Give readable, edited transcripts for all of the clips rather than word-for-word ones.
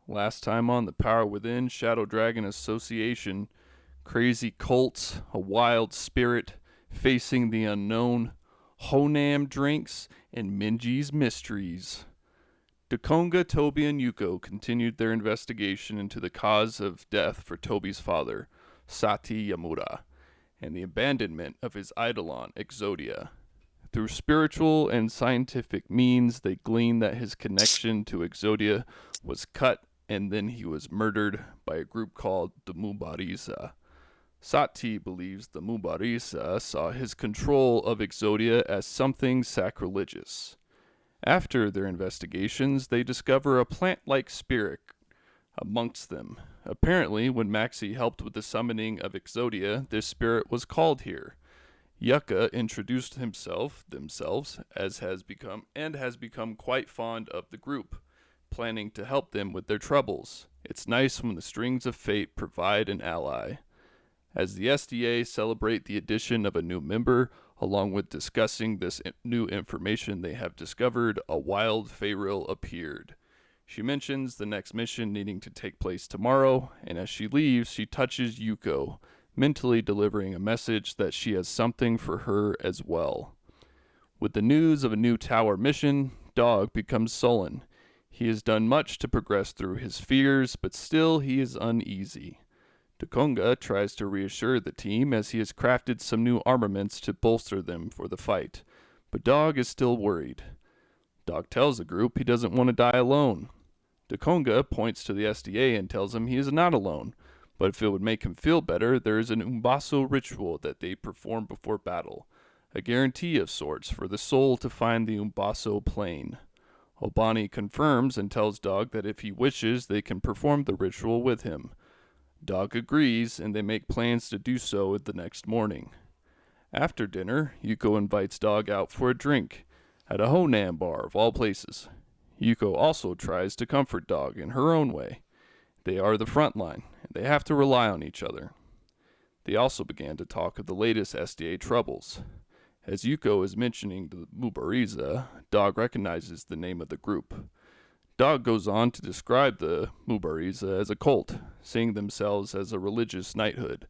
Last time on The Power Within, Shadow Dragon Association, crazy cults, a wild spirit facing the unknown, Honam drinks, and Minji's mysteries. Dakonga, Toby, and Yuko continued their investigation into the cause of death for Toby's father, Sati Yamura, and the abandonment of his eidolon, Exodia. Through spiritual and scientific means, they gleaned that his connection to Exodia was cut and then he was murdered by a group called the Mubariza. Sati believes the Mubariza saw his control of Exodia as something sacrilegious. After their investigations, they discover a plant like spirit amongst them. Apparently, when Maxie helped with the summoning of Exodia, this spirit was called here. Yucca introduced themselves as has become quite fond of the group, planning to help them with their troubles. It's nice when the strings of fate provide an ally. As the SDA celebrate the addition of a new member, along with discussing this new information they have discovered, a wild Pharaoh appeared. She mentions the next mission needing to take place tomorrow, and as she leaves, she touches Yuko, mentally delivering a message that she has something for her as well. With the news of a new tower mission, Dog becomes sullen. He has done much to progress through his fears, but still he is uneasy. Dakonga tries to reassure the team as he has crafted some new armaments to bolster them for the fight, but Dog is still worried. Dog tells the group he doesn't want to die alone. Dakonga points to the SDA and tells him he is not alone, but if it would make him feel better, there is an Umbaso ritual that they perform before battle, a guarantee of sorts for the soul to find the Umbaso plane. Obani confirms and tells Dog that if he wishes, they can perform the ritual with him. Dog agrees, and they make plans to do so the next morning. After dinner, Yuko invites Dog out for a drink at a Honam bar of all places. Yuko also tries to comfort Dog in her own way. They are the front line, and they have to rely on each other. They also began to talk of the latest SDA troubles. As Yuko is mentioning the Mubariza, Dog recognizes the name of the group. Dog goes on to describe the Mubariza as a cult, seeing themselves as a religious knighthood.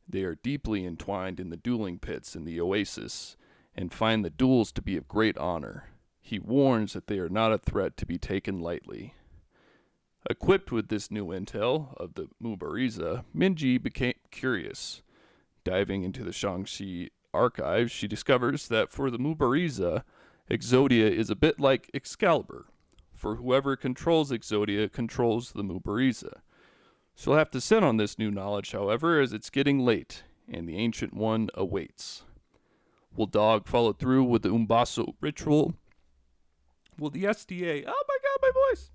They are deeply entwined in the dueling pits in the oasis, and find the duels to be of great honor. He warns that they are not a threat to be taken lightly. Equipped with this new intel of the Mubariza, Minji became curious. Diving into the Shangxi archives, she discovers that for the Mubariza, Exodia is a bit like Excalibur. For whoever controls Exodia controls the Mubariza. She'll have to sit on this new knowledge, however, as it's getting late, and the Ancient One awaits. Will Dog follow through with the Umbaso ritual? Will the SDA... Oh my god, my voice!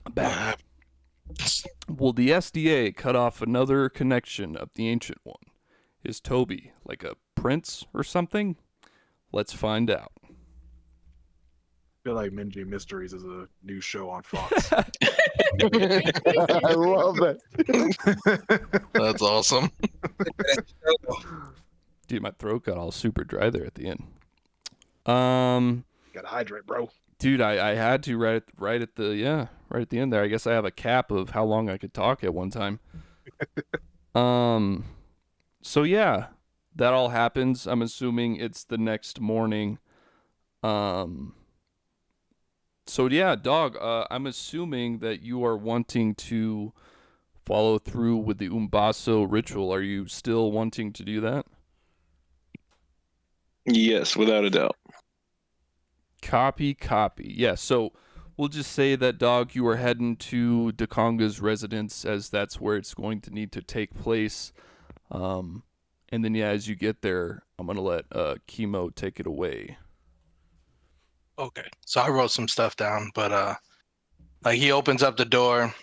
I'm back. Will the SDA cut off another connection of the Ancient One? Is Toby like a prince or something? Let's find out. I feel like Minji Mysteries is a new show on Fox. I love it. That's awesome. Dude, my throat got all super dry there at the end. Gotta hydrate, bro. Dude, I had to right at the end there. I guess I have a cap of how long I could talk at one time. So yeah, that all happens. I'm assuming it's the next morning. So yeah, Dog, I'm assuming that you are wanting to follow through with the Umbaso ritual. Are you still wanting to do that? Yes, without a doubt. Copy. Yeah, so we'll just say that, Dog, you are heading to Dakonga's residence, as that's where it's going to need to take place. And then, yeah, as you get there, I'm going to let Chemo take it away. Okay, so I wrote some stuff down, but like he opens up the door,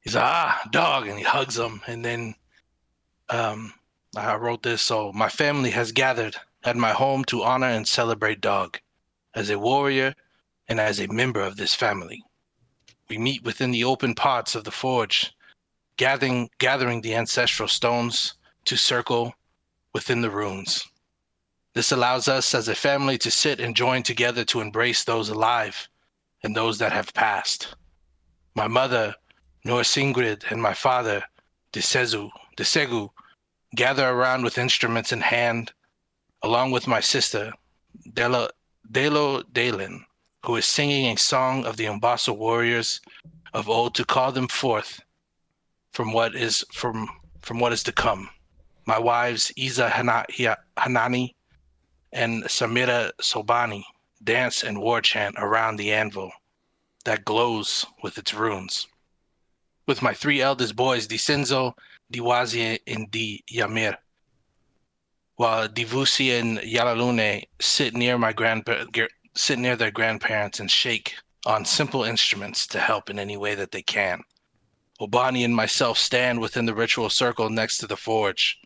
he's like, Dog, and he hugs him, and then I wrote this, so my family has gathered at my home to honor and celebrate Dog as a warrior and as a member of this family. We meet within the open parts of the forge, gathering the ancestral stones to circle within the runes. This allows us as a family to sit and join together to embrace those alive and those that have passed. My mother, Norsingrid, and my father, Desegu, gather around with instruments in hand, along with my sister, Delo Dalin, who is singing a song of the Umbaso warriors of old to call them forth from what is to come. My wives, Isa Hanani and Samira Sobani, dance and war chant around the anvil that glows with its runes. With my 3 eldest boys, Dicenzo, Diwazi, and Di Yamir, while Divusi and Yalalune sit near their grandparents and shake on simple instruments to help in any way that they can. Obani and myself stand within the ritual circle next to the forge.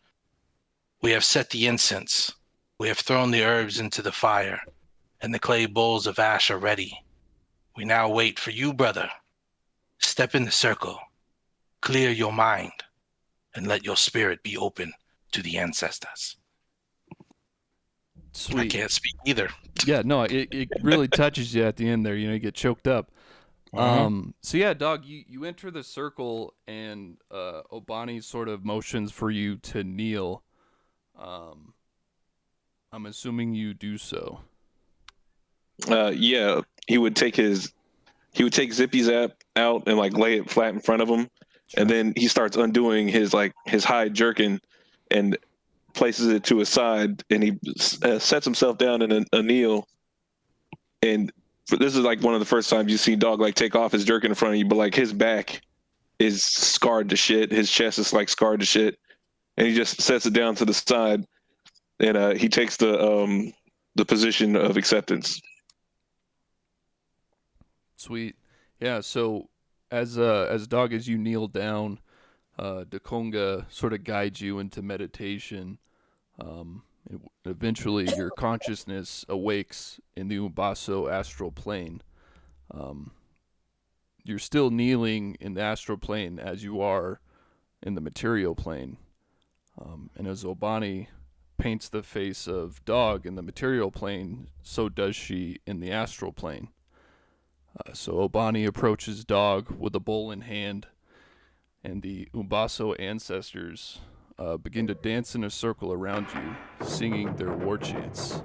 We have set the incense. We have thrown the herbs into the fire, and the clay bowls of ash are ready. We now wait for you, brother. Step in the circle, clear your mind, and let your spirit be open to the ancestors. Sweet. I can't speak either. Yeah, no, it really touches you at the end there. You get choked up. So yeah, dog, you enter the circle, and Obani sort of motions for you to kneel. I'm assuming you do so. Yeah, he would take Zippy's app out and like lay it flat in front of him, and then he starts undoing his hide jerkin and places it to his side, and he sets himself down in a kneel. And this is like one of the first times you see dog like take off his jerkin in front of you, but like his back is scarred to shit, his chest is like scarred to shit, and he just sets it down to the side, and he takes the position of acceptance. Sweet. Yeah, so as dog, as you kneel down, Dakonga sort of guides you into meditation. Eventually your consciousness awakes in the Umbaso astral plane. You're still kneeling in the astral plane as you are in the material plane. And as Obani paints the face of dog in the material plane, so does she in the astral plane. So Obani approaches dog with a bowl in hand, and the Umbaso ancestors begin to dance in a circle around you, singing their war chants.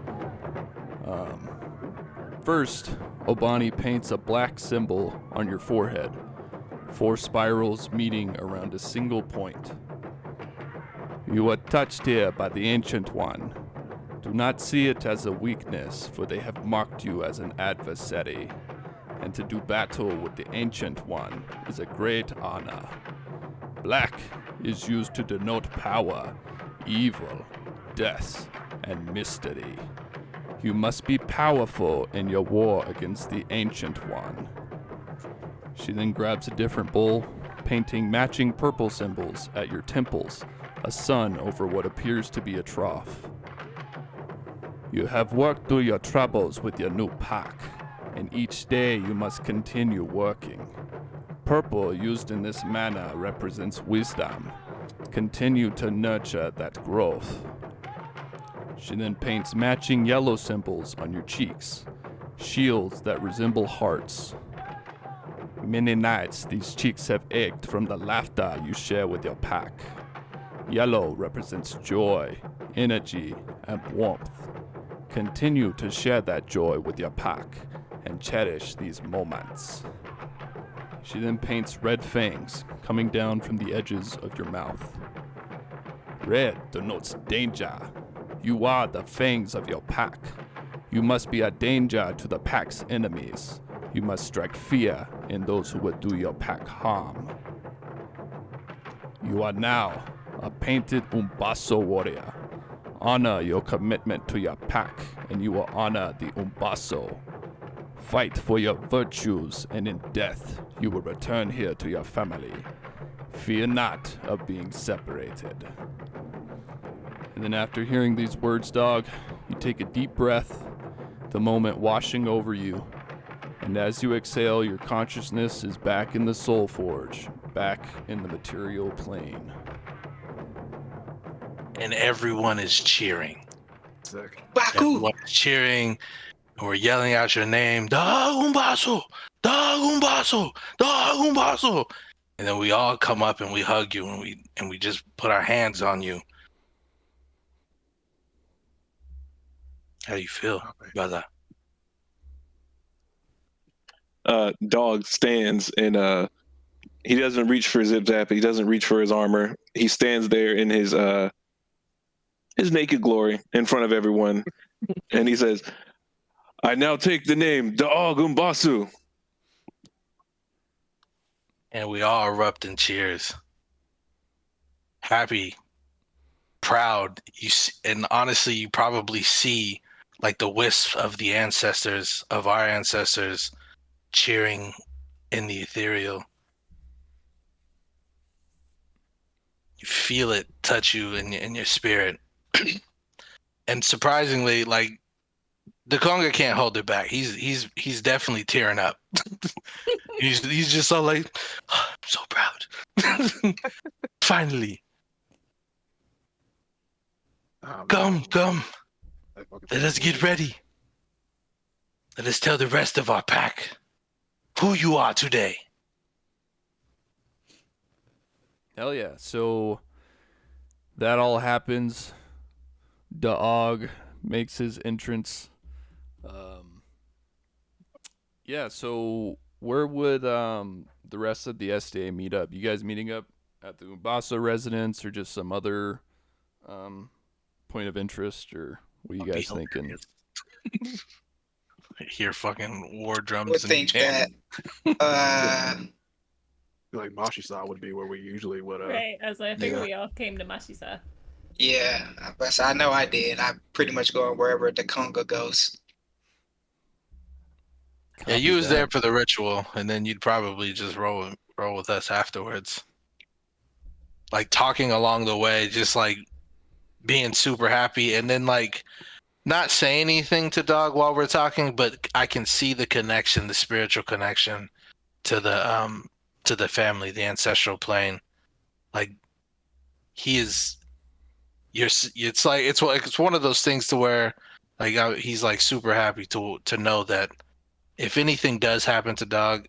First, Obani paints a black symbol on your forehead, 4 spirals meeting around a single point. You are touched here by the Ancient One. Do not see it as a weakness, for they have marked you as an adversary, and to do battle with the Ancient One is a great honor. Black is used to denote power, evil, death, and mystery. You must be powerful in your war against the Ancient One. She then grabs a different bowl, painting matching purple symbols at your temples, a sun over what appears to be a trough. You have worked through your troubles with your new pack, and each day you must continue working. Purple used in this manner represents wisdom. Continue to nurture that growth. She then paints matching yellow symbols on your cheeks, shields that resemble hearts. Many nights these cheeks have ached from the laughter you share with your pack. Yellow represents joy, energy, and warmth. Continue to share that joy with your pack and cherish these moments. She then paints red fangs coming down from the edges of your mouth. Red denotes danger. You are the fangs of your pack. You must be a danger to the pack's enemies. You must strike fear in those who would do your pack harm. You are now a painted Umbaso warrior. Honor your commitment to your pack, and you will honor the Umbaso. Fight for your virtues, and in death you will return here to your family. Fear not of being separated. And then after hearing these words, dog, you take a deep breath, the moment washing over you. And as you exhale, your consciousness is back in the Soul Forge, back in the material plane. And everyone is cheering. Sick. Everyone is cheering. and we're yelling out your name, Dog Umbaso, Dog Umbaso, Dog Umbaso. And then we all come up and we hug you and we just put our hands on you. How do you feel Oh, man. about that? Dog stands and he doesn't reach for Zip Zap. He doesn't reach for his armor. He stands there in his naked glory in front of everyone, and he says, "I now take the name Dog Umbasu." And we all erupt in cheers. Happy, proud. And honestly, you probably see like the wisps of the ancestors of our ancestors cheering in the ethereal. You feel it touch you in your spirit. And surprisingly, like the Conga can't hold it back. He's definitely tearing up. he's just all like, oh, I'm so proud. Finally, Oh, come, man. come. That fucking Let us sounds get weird. ready. Let us tell the rest of our pack who you are today. Hell yeah. So that all happens. Dog makes his entrance. Yeah, so where would the rest of the SDA meet up? You guys meeting up at the Umbasa residence or just some other point of interest, or what are you That'd be guys thinking? hilarious. Hear fucking war would drums and think that I feel like Mashi-sa would be where we usually would. Right. I was like, I figured Yeah. we all came to Mashisa. yeah, but I know I did. I pretty much go wherever the conga goes. Yeah, Copy you was that. there for the ritual, and then you'd probably just roll with us afterwards. Like talking along the way, just like being super happy, and then like not say anything to Dog while we're talking, but I can see the connection, the spiritual connection to the family, the ancestral plane. Like he is, it's like it's one of those things to where like he's like super happy to know that if anything does happen to Dog,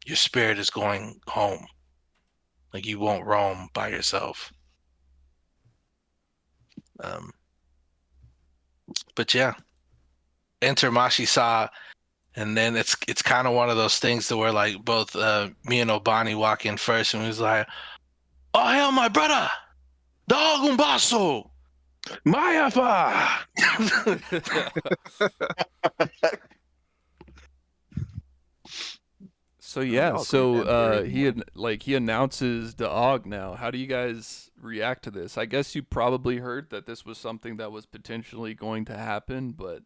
your spirit is going home. Like you won't roam by yourself. But yeah, enter Mashi-sa, and then it's kind of one of those things to where like both me and Obani walk in first, and we was like, "Oh hell, my brother, Dog Umbaso." Mayafa! So yeah, y'all so creep that very he announces Dog now. How do you guys react to this? I guess you probably heard that this was something that was potentially going to happen, but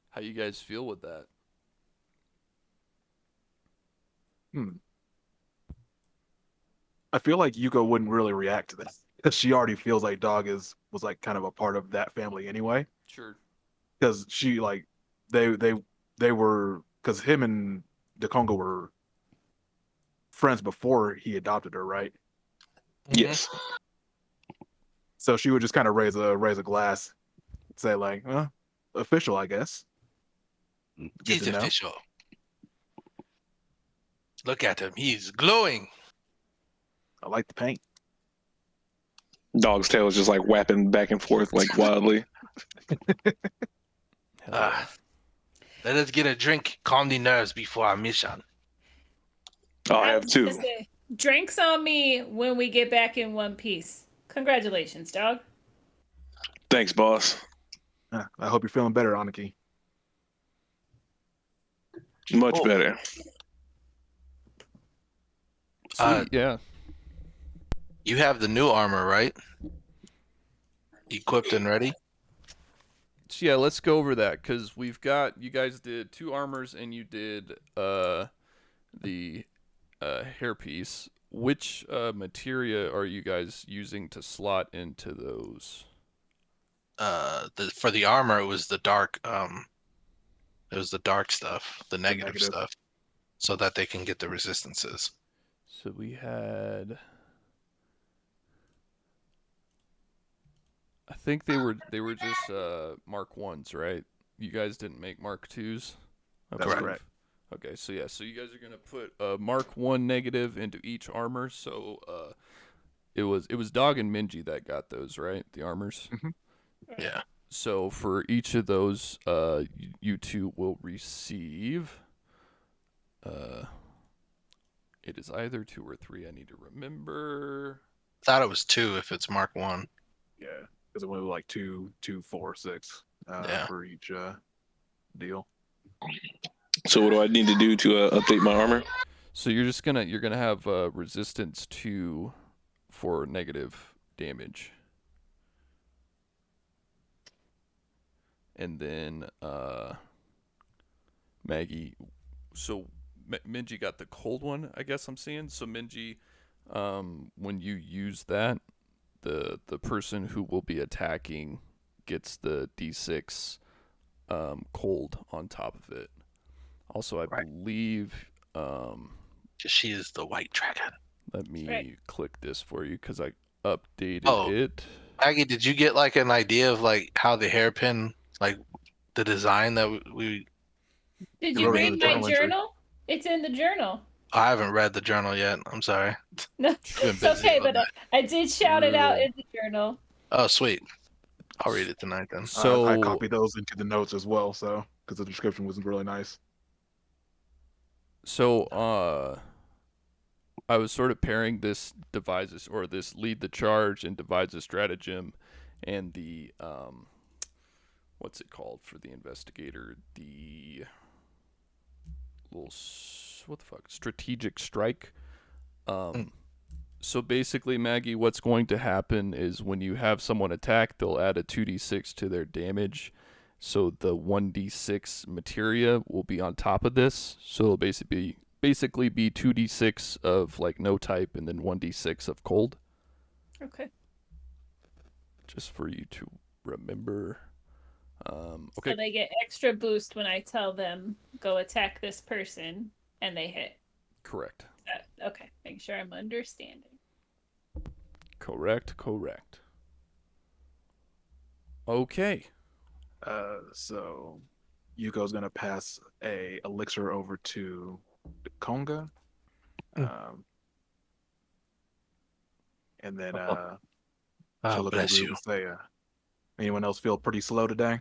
how you guys feel with that? I feel like Yuko wouldn't really react to this because she already feels like Dog was like kind of a part of that family anyway. Sure. Because she like they were because him and the Congo were friends before he adopted her, right? Yes. So she would just kind of raise a glass, say like, official, I guess. Good He's to know. official. Look at him. He's glowing. I like the paint. Dog's tail is just like whapping back and forth like wildly. Hell yeah. Let us get a drink, calm the nerves before our mission. I'll have two. Just say, drinks on me when we get back in one piece. Congratulations, Dog. Thanks, boss. I hope you're feeling better, Aniki. Much Oh. better. Sweet, yeah. You have the new armor, right? Equipped and ready? So yeah, let's go over that because you guys did 2 armors and you did the hairpiece. Which materia are you guys using to slot into those? For the armor, it was the dark. It was the dark stuff, the negative negative. stuff, so that they can get the resistances. So we had, I think they were just Mark 1s, right? you guys didn't make Mark 2s. That's believe. correct. Okay, so yeah, so you guys are gonna put Mark 1 negative into each armor. So it was Dog and Minji that got those, right? The armors. Yeah. So for each of those, you two will receive. It is either 2 or 3. I need to remember. Thought it was 2 if it's Mark 1. Yeah, because it went like 2, 2, 4, 6 Yeah. for each deal. So what do I need to do to update my armor? So you're gonna have resistance for negative damage, and then Maggie. So Minji got the cold one, I guess I'm seeing. So Minji, when you use that, the person who will be attacking gets the D6 cold on top of it. Also, I Right. believe. She is the white dragon. Let me Right. click this for you because I updated Oh. it. Maggie, did you get like an idea of like how the hairpin, like the design that we? Did You you wrote it in read the my journal entry. journal? It's in the journal. I haven't read the journal yet. I'm sorry. No, Been it's busy okay, all but day. I did shout it out Brutal. in the journal. Oh, sweet. I'll read it tonight then. So I copied those into the notes as well, so because the description was really nice. So I was sort of pairing this this lead the charge and devise a stratagem, and the what's it called for the investigator? The little what the fuck? Strategic strike. So basically, Maggie, what's going to happen is when you have someone attack, they'll add a 2d6 to their damage. So the 1d6 materia will be on top of this. So it'll basically be 2d6 of like no type and then 1d6 of cold. Okay. Just for you to remember. So Okay. they get extra boost when I tell them go attack this person and they hit. Correct. Okay, make sure I'm understanding. Correct. Okay. So Yuko's gonna pass a elixir over to Konga. And then she'll Oh, look bless over you. and say, anyone else feel pretty slow today?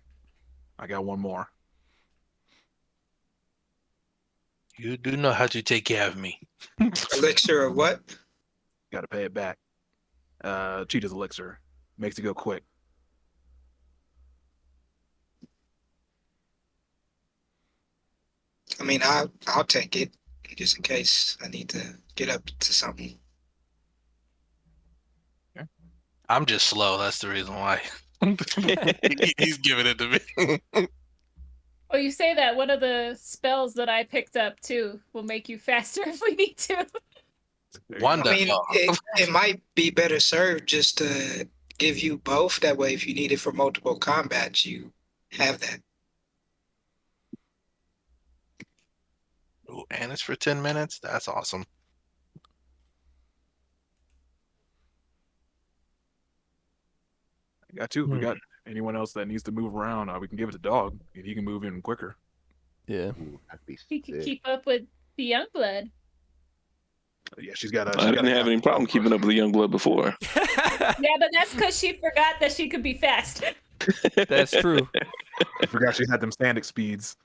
I got one more. You do know how to take care of me. Elixir of what? Gotta pay it back. Cheetah's elixir. Makes it go quick. I mean, I'll take it just in case I need to get up to something. I'm just slow. That's the reason why. He's giving it to me. Oh, you say that one of the spells that I picked up too will make you faster if we need to. There you One go. I mean, Wonderful. it might be better served just to give you both. That way, if you need it for multiple combats, you have that. Ooh, and it's for 10 minutes. That's awesome. I got two. We got anyone else that needs to move around, we can give it to Dog if he can move in quicker. Yeah. Ooh, that'd be He can sick. keep up with the young blood. Yeah, she's got a. I didn't have any problem keeping up with the young blood before. Yeah, but that's because she forgot that she could be fast. That's true. I forgot she had them standing speeds.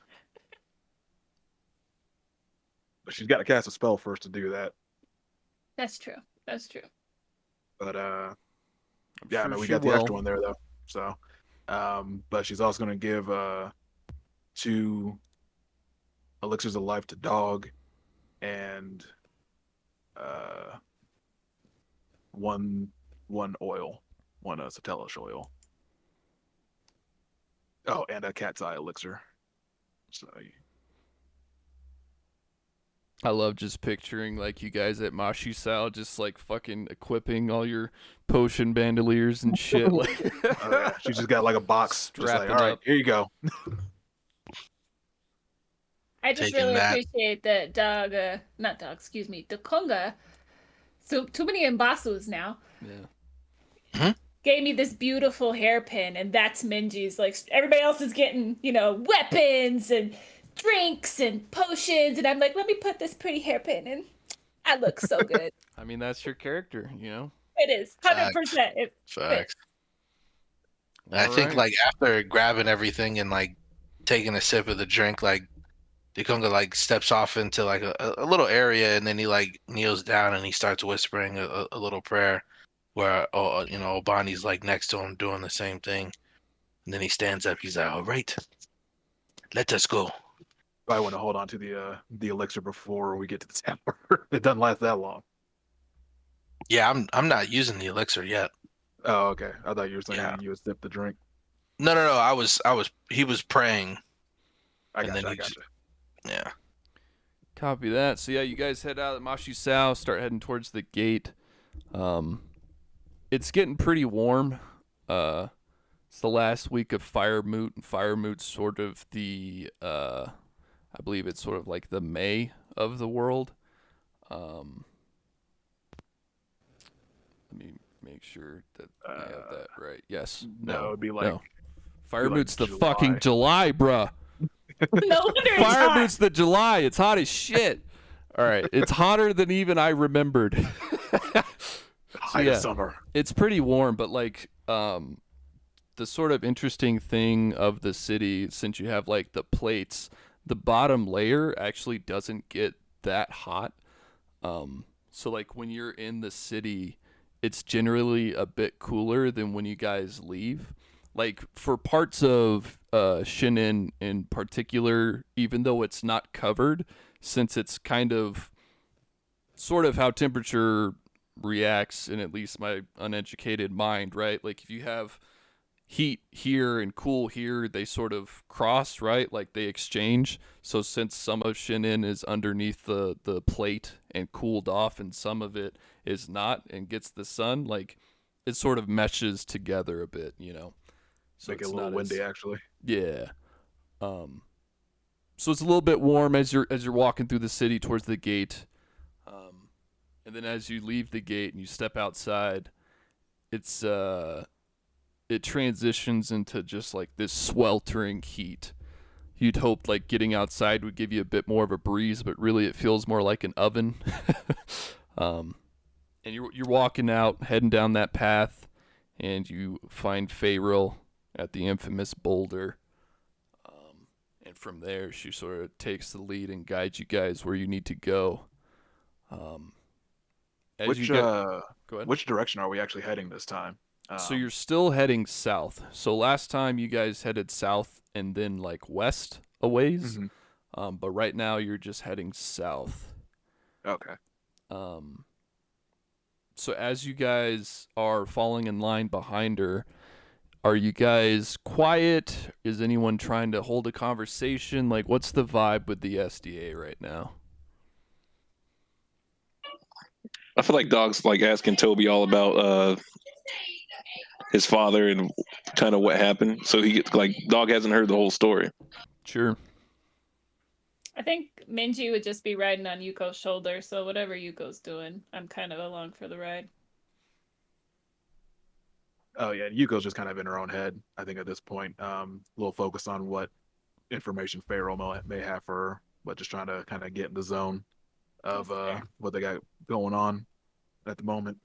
But she's got to cast a spell first to do that. That's true. That's true. But I'm yeah, sure no, we she got the will. extra one there though. So, but she's also going to give 2 elixirs of life to Dog, and one oil, one Satellish oil. Oh, and a cat's eye elixir. So I love just picturing like you guys at Mashi Sal just like fucking equipping all your potion bandoliers and shit. Like she just got like a box, just like, Strapping all right, up. here you go. I just Taking really that. appreciate that not Dog, excuse me, the Konga. So too many Mbasus now. Yeah. gave me this beautiful hairpin, and that's Minji's. Like everybody else is getting, weapons and drinks and potions, and I'm like, let me put this pretty hairpin in. I look so good. I mean, that's your character, you know? It is 100%. It Facts. fits. I think Alright. like after grabbing everything and like taking a sip of the drink, like Dikonga like steps off into like a little area, and then he like kneels down and he starts whispering a little prayer, where Obani's like next to him doing the same thing, and then he stands up. He's like, "All right, let us go." I want to hold on to the elixir before we get to the tower. It doesn't last that long. Yeah, I'm not using the elixir yet. Oh, okay. I thought you were saying Yeah. you would sip the drink. No. He was praying. I And got then you. I you got just- you. Yeah. Copy that. So yeah, you guys head out at Mashi Sao, start heading towards the gate. It's getting pretty warm. It's the last week of Fire Moot, and Fire Moot's sort of the I believe it's sort of like the May of the world. Let me make sure that we have that right. Yes. No, it'd be like no. Fire be like Moot's the July. fucking July, bruh. No wonder it's Fire hot. Moot's the July. It's hot as shit. All right, it's hotter than even I remembered. height yeah. of summer. It's pretty warm, but like the sort of interesting thing of the city, since you have like the plates, the bottom layer actually doesn't get that hot. So like when you're in the city, it's generally a bit cooler than when you guys leave. Like for parts of Shinin in particular, even though it's not covered, since it's kind of sort of how temperature reacts in at least my uneducated mind, right? Like if you have heat here and cool here, they sort of cross, right? Like they exchange. So since some of Shinin is underneath the plate and cooled off, and some of it is not and gets the sun, like it sort of meshes together a bit, you know. So Make it a it's little not as- windy, actually. yeah. So it's a little bit warm as you're walking through the city towards the gate. And then as you leave the gate and you step outside, it's it transitions into just like this sweltering heat. You'd hope like getting outside would give you a bit more of a breeze, but really it feels more like an oven. And you're walking out, heading down that path, and you find Fayril at the infamous boulder. And from there, she sort of takes the lead and guides you guys where you need to go. As you go ahead. Which direction are we actually heading this time? So you're still heading south. So last time you guys headed south and then like west a ways. Mhm. But right now you're just heading south. Okay. So as you guys are falling in line behind her, are you guys quiet? Is anyone trying to hold a conversation? Like, what's the vibe with the SDA right now? I feel like Dog's like asking Toby all about his father and kind of what happened. So he like Dog hasn't heard the whole story. Sure. I think Minji would just be riding on Yuko's shoulder, so whatever Yuko's doing, I'm kind of along for the ride. Oh yeah, Yuko's just kind of in her own head. I think at this point, a little focused on what information Pharaoh may have for her, but just trying to kind of get in the zone of That's fair. what they got going on at the moment.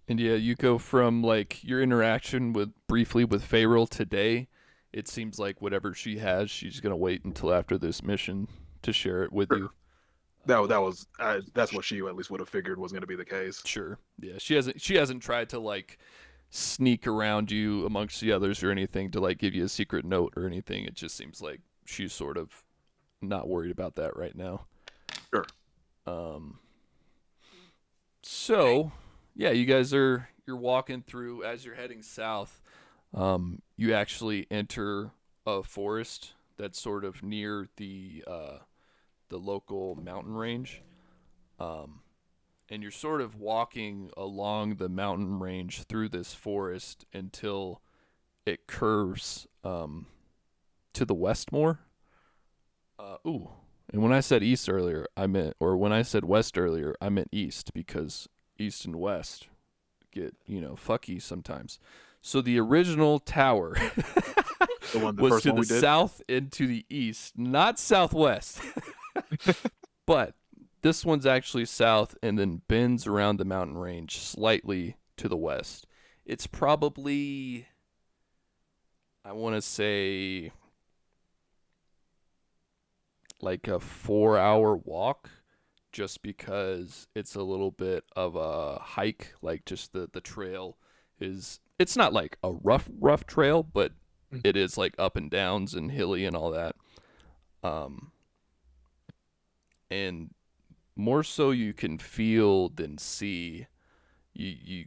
And yeah, Yuko, from like your interaction briefly with Fayril today, it seems like whatever she has, she's gonna wait until after this mission to share it with you. That's what she at least would have figured was going to be the case. Sure. Yeah, she hasn't tried to like sneak around you amongst the others or anything to like give you a secret note or anything. It just seems like she's sort of not worried about that right now. Sure. So yeah, you're walking through as you're heading south. You actually enter a forest that's sort of near the local mountain range. And you're sort of walking along the mountain range through this forest until it curves to the west more. And when I said east earlier, when I said west earlier, I meant east, because east and west get, fucky sometimes. So the original tower The was first to one the we did? south and to the east, not southwest. But this one's actually south and then bends around the mountain range slightly to the west. It's probably, I want to say, like a 4-hour walk, just because it's a little bit of a hike. Like just the trail is, it's not like a rough trail, but it is like up and downs and hilly and all that. And more so you can feel than see. You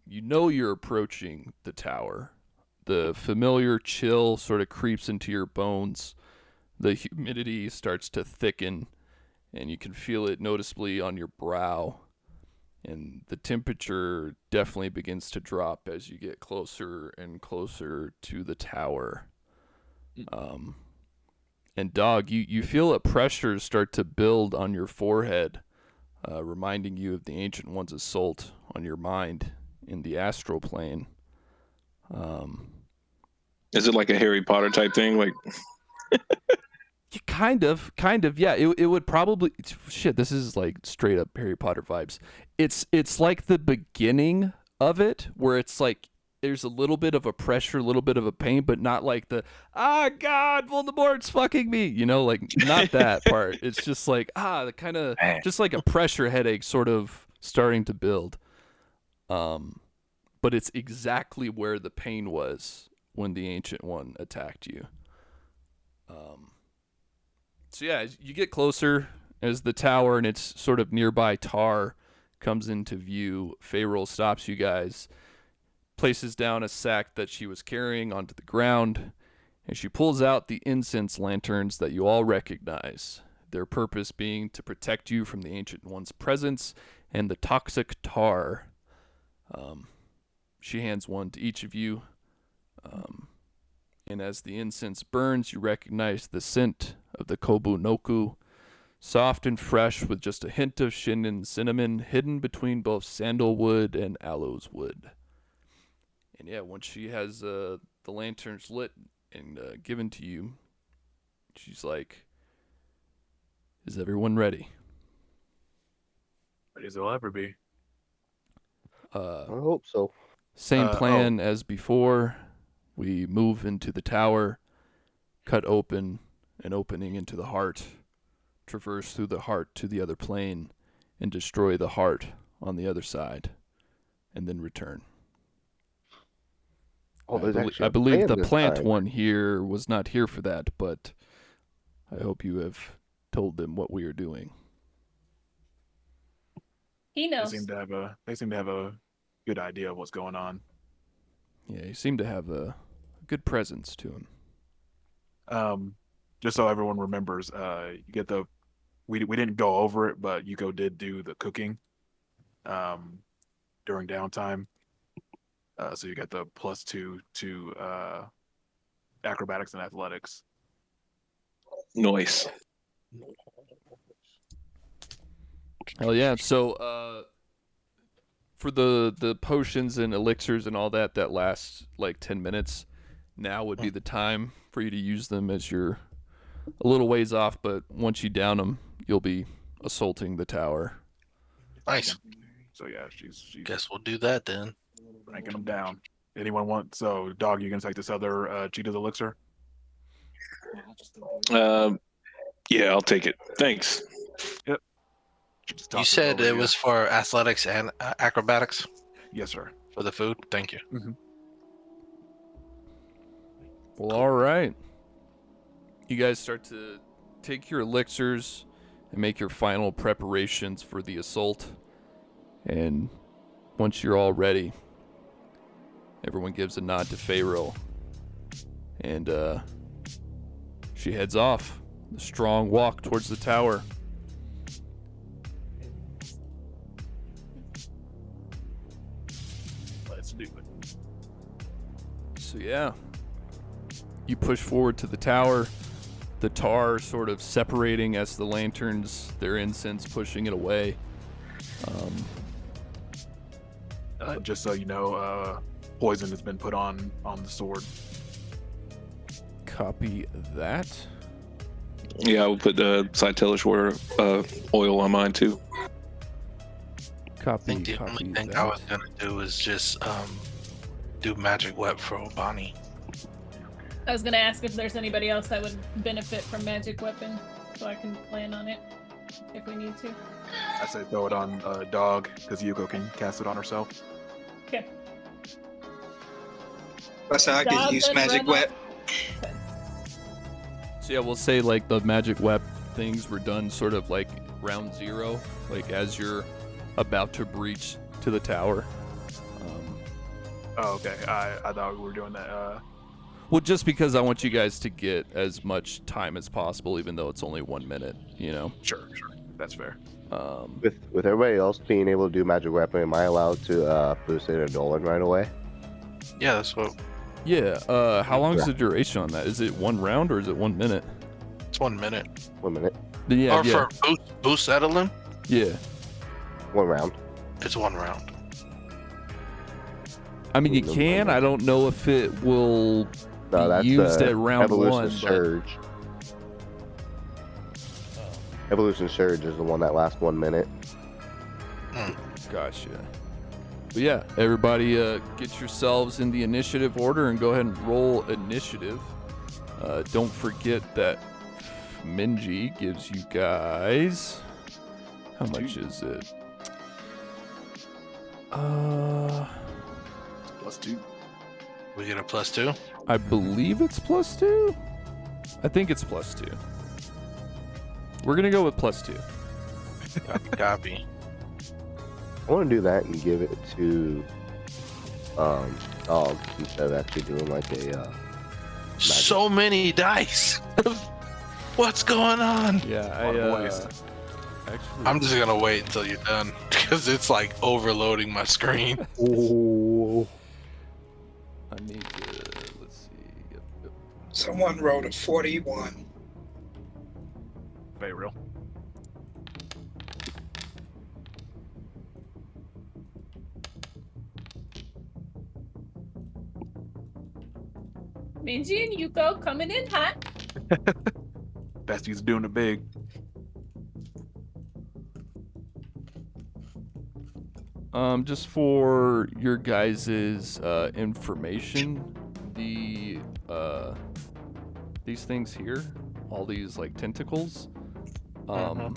know you're approaching the tower. The familiar chill sort of creeps into your bones. The humidity starts to thicken, and you can feel it noticeably on your brow. And the temperature definitely begins to drop as you get closer and closer to the tower. And Dog, you feel a pressure start to build on your forehead, reminding you of the Ancient One's assault on your mind in the astral plane. Is it like a Harry Potter type thing? Like, Kind of, yeah. It would probably, shit, this is like straight up Harry Potter vibes. It's like the beginning of it, where it's like there's a little bit of a pressure, a little bit of a pain, but not like the, God, Voldemort's fucking me, like not that part. It's just like, the kind of, just like a pressure headache sort of starting to build. But it's exactly where the pain was when the Ancient One attacked you. So yeah, as you get closer, as the tower and its sort of nearby tar comes into view, Feyreal stops you guys, places down a sack that she was carrying onto the ground, and she pulls out the incense lanterns that you all recognize, their purpose being to protect you from the Ancient One's presence and the toxic tar. She hands one to each of you, and as the incense burns, you recognize the scent of the Kobu Noku, soft and fresh with just a hint of shinin cinnamon hidden between both sandalwood and aloes wood. And yeah, once she has the lanterns lit and given to you, she's like, "Is everyone ready?" Ready as they'll ever be. I hope so. Same plan as before. We move into the tower, cut open an opening into the heart, traverse through the heart to the other plane, and destroy the heart on the other side, and then return. Oh, there's actually I believe a the plan this plant time. one here was not here for that, but I hope you have told them what we are doing. He They knows. seem to have a good idea of what's going on. Yeah, he seemed to have a good presence to him. Just so everyone remembers, you get we didn't go over it, but Yuko did do the cooking during downtime. So you get the +2 to acrobatics and athletics. noise. Hell yeah. So for the potions and elixirs and all that last like 10 minutes, now would be the time for you to use them, as you're a little ways off, but once you down them, you'll be assaulting the tower. Nice. So yeah, she's Guess we'll do that then. ranking them down. Anyone want? So Dog, you gonna take this other Cheetah's elixir? Yeah, I'll take it. Thanks. She just You tosses said over it to you. was for athletics and acrobatics Yes, sir. for the food. Thank you. Well, all right. You guys start to take your elixirs and make your final preparations for the assault. And once you're all ready, everyone gives a nod to Feyreal. And she heads off. The strong walk towards the tower. Let's do it. So yeah, you push forward to the tower, the tar sort of separating as the lanterns, their incense pushing it away. Just so you know, poison has been put on the sword. Copy that. Yeah, I would put Cytelish oil on mine too. I Copy. think the Copy only thing that. I was gonna do is just do magic web for Obani. I was gonna ask if there's anybody else that would benefit from magic weapon, so I can plan on it if we need to. I say throw it on Dog because Yuko can cast it on herself. Okay. Plus, I Dog could use does magic run web. So yeah, we'll say like the magic web things were done sort of like round 0, like as you're about to breach to the tower. Oh, okay. I thought we were doing that. Well, just because I want you guys to get as much time as possible, even though it's only 1 minute, you know. Sure. That's fair. With everybody else being able to do magic weapon, am I allowed to boost it to Dolan right away? Yeah, that's what. Yeah. How long is the duration on that? Is it 1 round or is it 1 minute? It's 1 minute. 1 minute. Yeah. Or for boost Edelin, Yeah. 1 round. it's 1 round. I mean, you can. I don't know if it will No, that's be used at round Evolution 1. Surge. Evolution Surge is the one that lasts 1 minute. Gotcha. But yeah, everybody get yourselves in the initiative order and go ahead and roll initiative. Don't forget that Minji gives you guys... How much is it? +2. We get a +2. I believe it's +2. I think it's +2. We're gonna go with +2. Copy. I want to do that and give it to Dog instead of actually doing like a So many dice. What's going on? Yeah, actually. I'm just gonna wait until you're done because it's like overloading my screen. Oh. I need to. Let's see. Yep. Someone rolled a 41. Very real. Minji and Yuko coming in hot. Bestie's doing it big. Just for your guys' information, these things here, all these like tentacles, are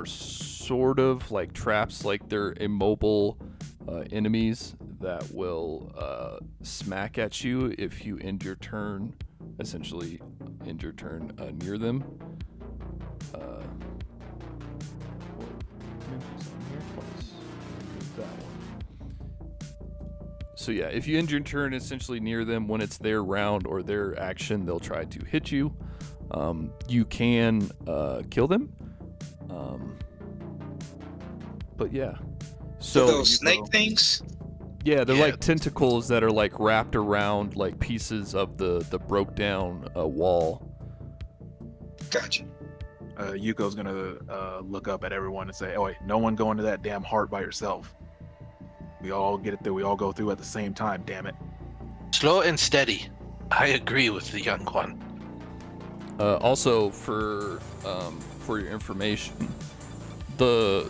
sort of like traps, like they're immobile enemies that will smack at you if you end your turn, essentially end your turn near them. So yeah, if you end your turn essentially near them, when it's their round or their action, they'll try to hit you. You can kill them. But yeah. So those snake things? Yeah, they're Yeah. like tentacles that are like wrapped around like pieces of the broke down wall. Gotcha. Yuko's gonna look up at everyone and say, "Oh wait, no one go into that damn heart by yourself. We all get it there. We all go through at the same time. Damn it." Slow and steady. I agree with the young one. Also, for your information, the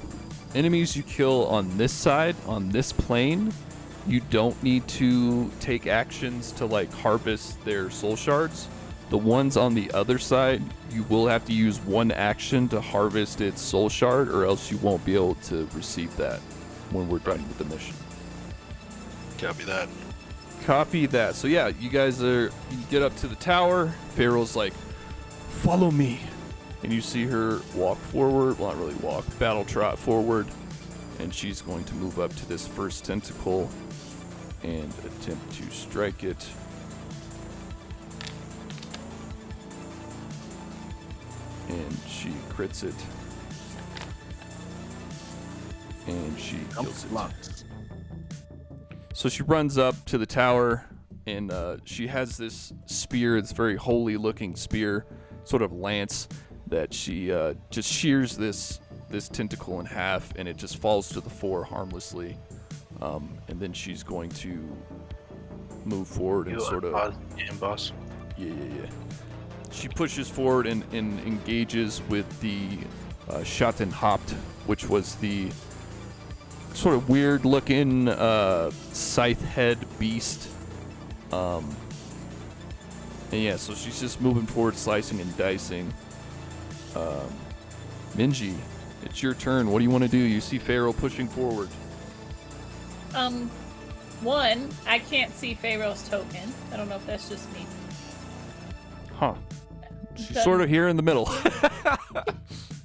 enemies you kill on this side, on this plane, you don't need to take actions to like harvest their soul shards. The ones on the other side, you will have to use one action to harvest its soul shard, or else you won't be able to receive that when we're done with the mission. Copy that. Copy that. So yeah, you get up to the tower. Pharaoh's like, "Follow me," and you see her walk forward. Well, not really walk, battle trot forward, and she's going to move up to this first tentacle and attempt to strike it. And she crits it. And she kills it. So she runs up to the tower, and she has this spear. It's a very holy looking spear, sort of lance, that she just shears this tentacle in half, and it just falls to the floor harmlessly. And then she's going to move forward and You sort of boss. yeah. She pushes forward and engages with the Schattenhaupt, which was the sort of weird looking scythe head beast. And yeah, so she's just moving forward, slicing and dicing. Minji, it's your turn. What do you want to do? You see Pharaoh pushing forward. One, I can't see Pharaoh's token. I don't know if that's just me. Huh. She's Okay. sort of here in the middle.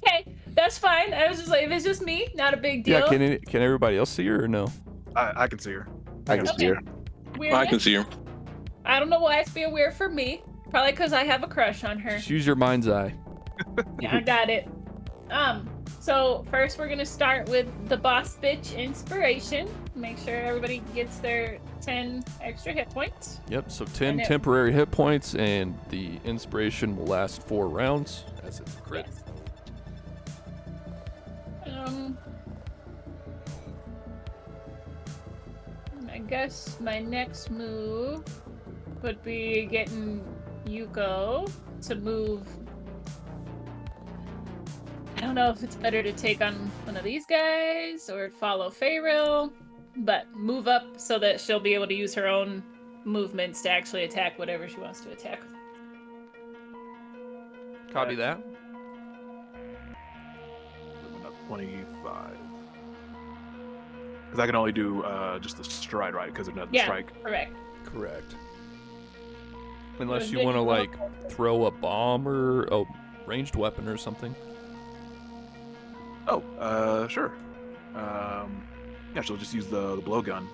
Okay, that's fine. I was just like, if it's just me, not a big deal. Yeah, can everybody else see her or no? I can see her. I can see her. Weird. I can see her. I don't know why it's being weird for me. Probably because I have a crush on her. Just use your mind's eye. Yeah, I got it. So first we're gonna start with the boss bitch inspiration. Make sure everybody gets their 10 extra hit points. Yep, so 10 And it- temporary hit points, and the inspiration will last 4 rounds, as it's a crit. Yes. I guess my next move would be getting Yuko to move. I don't know if it's better to take on one of these guys or follow Pharaoh, but move up so that she'll be able to use her own movements to actually attack whatever she wants to attack. Copy that. Moving up 25. Because I can only do just the stride, right? Because of another Yeah. strike. Correct. Correct. Unless Was you it want to, you like, throw a bomb or a ranged weapon or something. Oh, sure. Yeah, she'll just use the blowgun.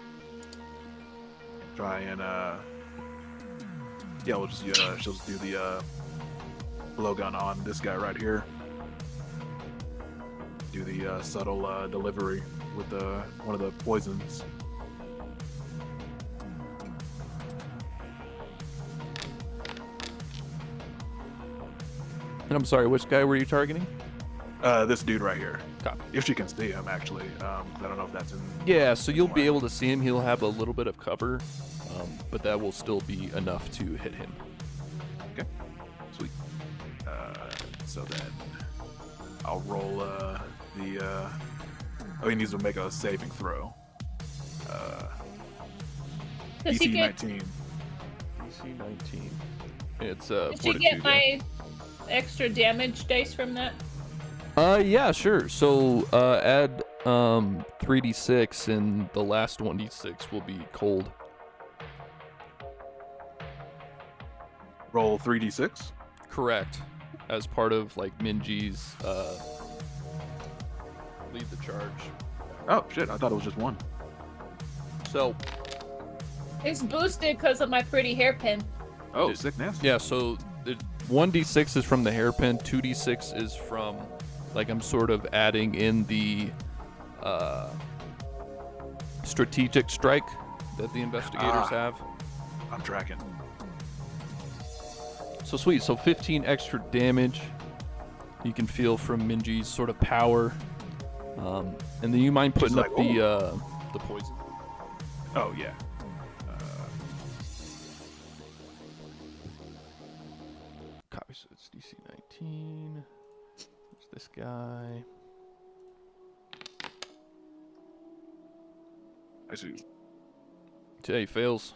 Try and yeah, we'll just she'll just do the blowgun on this guy right here. Do the subtle delivery with one of the poisons. And I'm sorry, which guy were you targeting? This dude right here. Copy. If she can see him, actually. I don't know if that's in. Yeah, so you'll be somewhere. able to see him. He'll have a little bit of cover, but that will still be enough to hit him. Sweet. So then I'll roll the. Oh, he needs to make a saving throw. Does he DC get? 19. DC 19. It's Did she fortitude. get my extra damage dice from that? Yeah, sure. So add 3d6, and the last 1d6 will be cold. Roll 3d6. Correct. As part of like Minji's lead the charge. Oh shit! I thought it was just one. So It's boosted because of my pretty hairpin. Oh, sick nasty. yeah, so the 1d6 is from the hairpin, 2d6 is from, like, I'm sort of adding in the strategic strike that the investigators have. I'm tracking. So sweet. So 15 extra damage you can feel from Minji's sort of power. And then you mind putting She's up like, the poison? Oh yeah. Copy. So it's DC 19. There's this guy. I see. Okay, fails.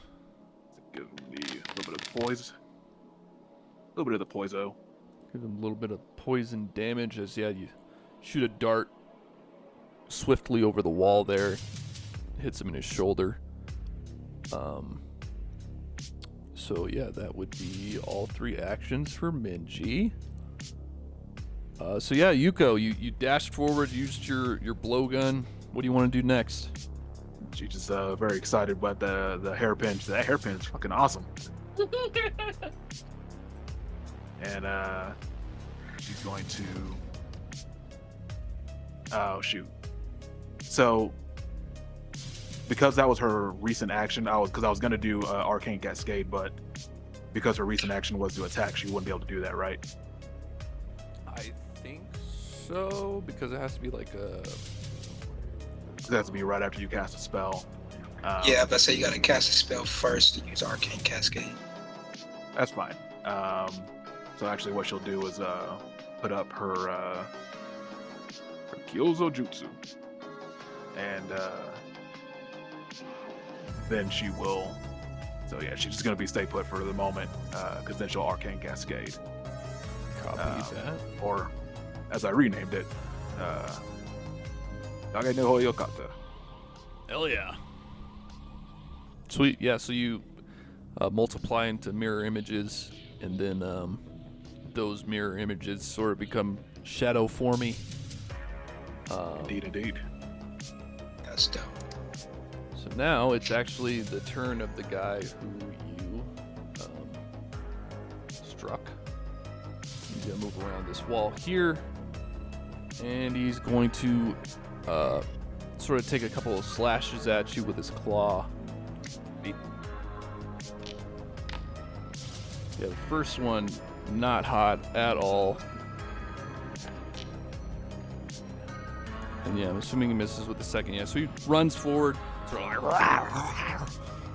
Give me a little bit of poise. A little bit of the poiso. Give him a little bit of poison damage as, yeah, you shoot a dart swiftly over the wall there. Hits him in his shoulder. So, yeah, that would be all 3 actions for Minji. So, yeah, Yuko, you dashed forward, used your blowgun. What do you want to do next? She's just very excited about the hairpin. That hairpin is fucking awesome. And she's going to. Oh shoot! So because that was her recent action, I was gonna do Arcane Cascade, but because her recent action was to attack, she wouldn't be able to do that, right? I think so, because it has to be like a It has to be right after you cast a spell. Yeah, but say you gotta cast a spell first to use Arcane Cascade. That's fine. So actually, what she'll do is put up her Kyozo Jutsu, and then she will. So yeah, she's just gonna be stay put for the moment, because then she'll Arcane Cascade, Copy that. or as I renamed it, Kage no Hoyokata. Hell yeah. Sweet. Yeah, so you multiply into mirror images, and then those mirror images sort of become shadow formy. Indeed. That's dope. So now it's actually the turn of the guy who you struck. He's gonna move around this wall here, and he's going to sort of take a couple of slashes at you with his claw. Yeah, the first one, not hot at all. And yeah, I'm assuming he misses with the second. Yeah, so he runs forward, sort of like,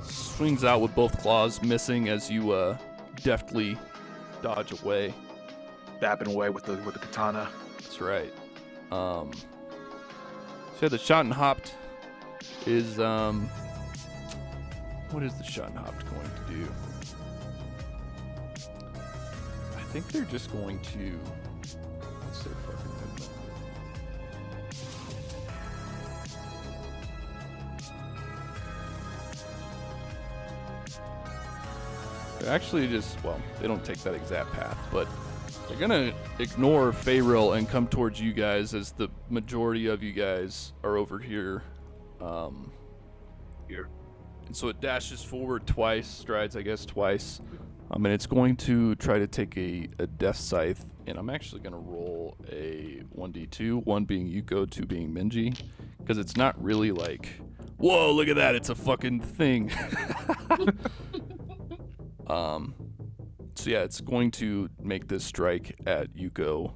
swings out with both claws, missing as you deftly dodge away. Dapping away with the katana. That's right. So yeah, the shot and hopped is what is the shot and hopped going to do? I think they're just going to. What's their fucking movement? They're actually just, well, they don't take that exact path, but they're gonna ignore Faeril and come towards you guys as the majority of you guys are over here. Here. And so it dashes forward twice, strides, I guess, twice. And it's going to try to take a Death Scythe, and I'm actually going to roll a 1d2, 1 being Yuko, 2 being Minji, because it's not really like, whoa, look at that, it's a fucking thing. So yeah, it's going to make this strike at Yuko.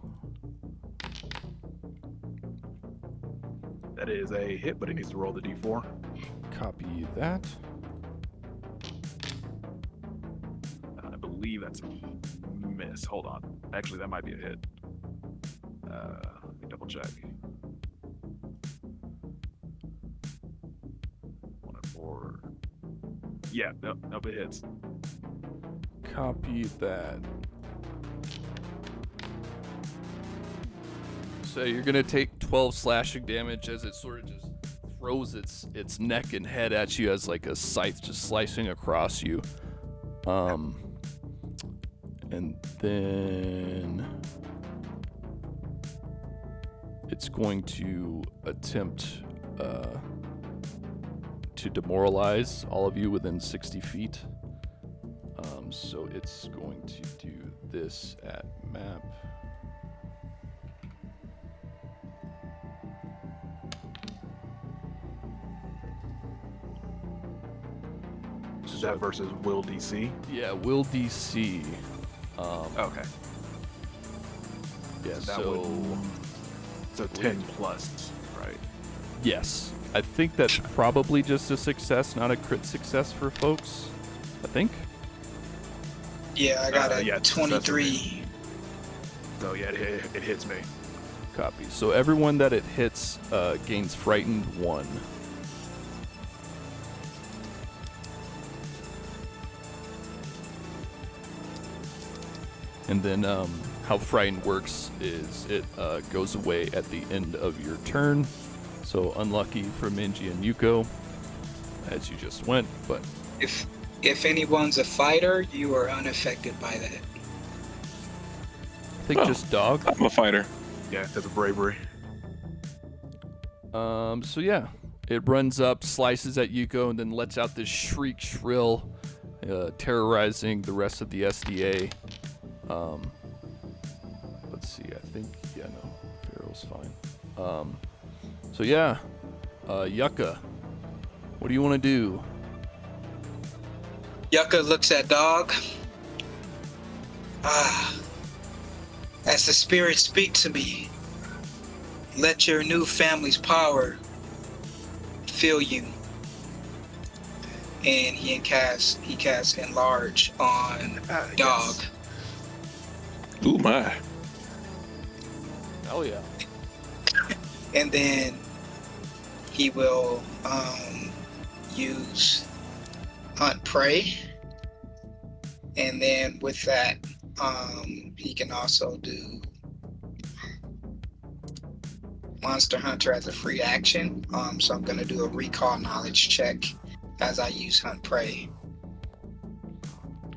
That is a hit, but it needs to roll the d4. Copy that. I believe that's a miss. Hold on. Actually, that might be a hit. Let me double check. 1 and 4. Yeah, nope, it hits. Copy that. So you're gonna take 12 slashing damage as it sort of just throws its neck and head at you as like a scythe just slicing across you. And then it's going to attempt to demoralize all of you within 60 feet. So it's going to do this at map. Is that versus Will DC? Yeah, will DC. Okay. Yeah, That so would, so 10 plus, right? yes, I think that's probably just a success, not a crit success for folks. I think. Yeah, I got a yeah, 23. So yeah, it hits me. Copy. So everyone that it hits gains frightened 1. And then how frightened works is it goes away at the end of your turn. So unlucky for Minji and Yuko, as you just went, but If anyone's a fighter, you are unaffected by that. I think just dog. I'm a fighter. Yeah, that's a bravery. So yeah, it runs up, slices at Yuko, and then lets out this shriek shrill, terrorizing the rest of the SDA. Let's see, I think, yeah, no, Farrell's fine. So yeah, Yucca, what do you want to do? Yucca looks at Dog. As the spirits speak to me, let your new family's power feel you, and he casts enlarge on Dog. Yes. Ooh my. Hell yeah. And then he will use Hunt Prey. And then with that, he can also do Monster Hunter as a free action. So I'm going to do a recall knowledge check as I use Hunt Prey.